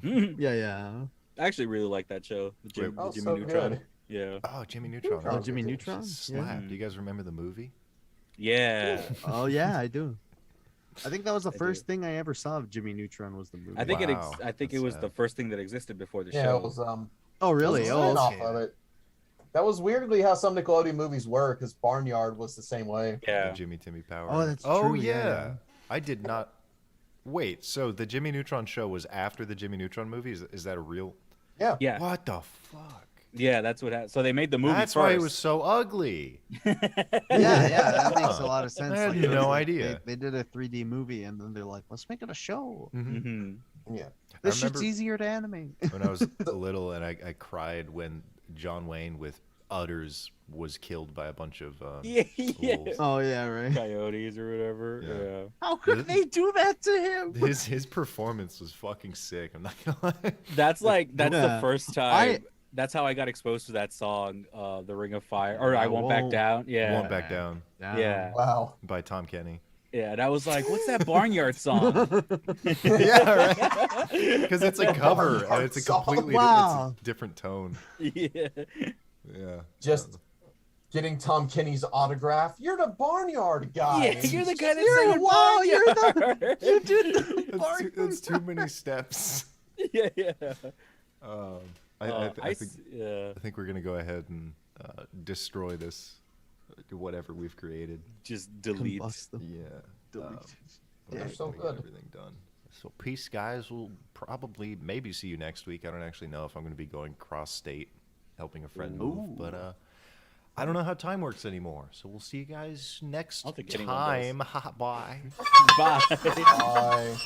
I Yeah, yeah. actually really like that show, the Wait, Oh, Jimmy so Neutron. good. Yeah, Oh, Jimmy Neutron. Neutron. Oh, That Jimmy good. Neutron? slapped. Yeah. Do you guys remember the movie? yeah. Oh yeah, I do. I think that was the I do. first thing I ever saw of Jimmy Neutron was the movie. I think Wow, I think it that's was sad. the first thing that existed before the Yeah, show. it was Oh it really? was a Oh, spin-off okay. of it. That was weirdly how some Nickelodeon movies were, because Barnyard was the same way. Yeah. The Jimmy Timmy Power. Oh, that's Oh true, yeah. yeah. I did not. Wait, so the Jimmy Neutron show was after the Jimmy Neutron movie? Is that a real? Yeah. Yeah. What the fuck? Yeah, that's what happened. So they made the movie That's first. why it was so ugly. Yeah, that makes a lot of sense. I had Like, no like, idea. They did a 3D movie, and then they're like, let's make it a show. Mhm. Yeah. This I shit's remember- easier to animate. When I was little, and I cried when John Wayne with udders was killed by a bunch of Yeah, yeah. wolves. Oh yeah, right. Coyotes or whatever. Yeah. Yeah. How could they do that to him? His performance was fucking sick. I'm not gonna lie. That's the Yeah. first time. That's how I got exposed to that song, "The Ring of Fire," or "I Won't Back Down." Yeah. Won't Back Down Yeah. Wow. by Tom Kenny. Yeah, and I was like, "What's that Barnyard song?" Yeah, right. Because it's a cover and it's a Song. completely Wow. it's a different tone. Yeah. Yeah. Just getting Tom Kenny's autograph. You're the barnyard guy. Yeah, you're the guy that's You're- singing wow, you're Barnyard. You did the That's too many steps. Yeah, yeah. I Yeah. think we're gonna go ahead and destroy this, whatever we've created. Just delete. Combust them. Yeah. Delete. They're We're so gonna get good. everything done. So peace, guys. We'll probably maybe see you next week. I don't actually know if I'm going to be going cross state, helping a friend move, but I don't know how time works anymore. So we'll see you guys next I don't think anyone does. time. Bye. Bye. Bye.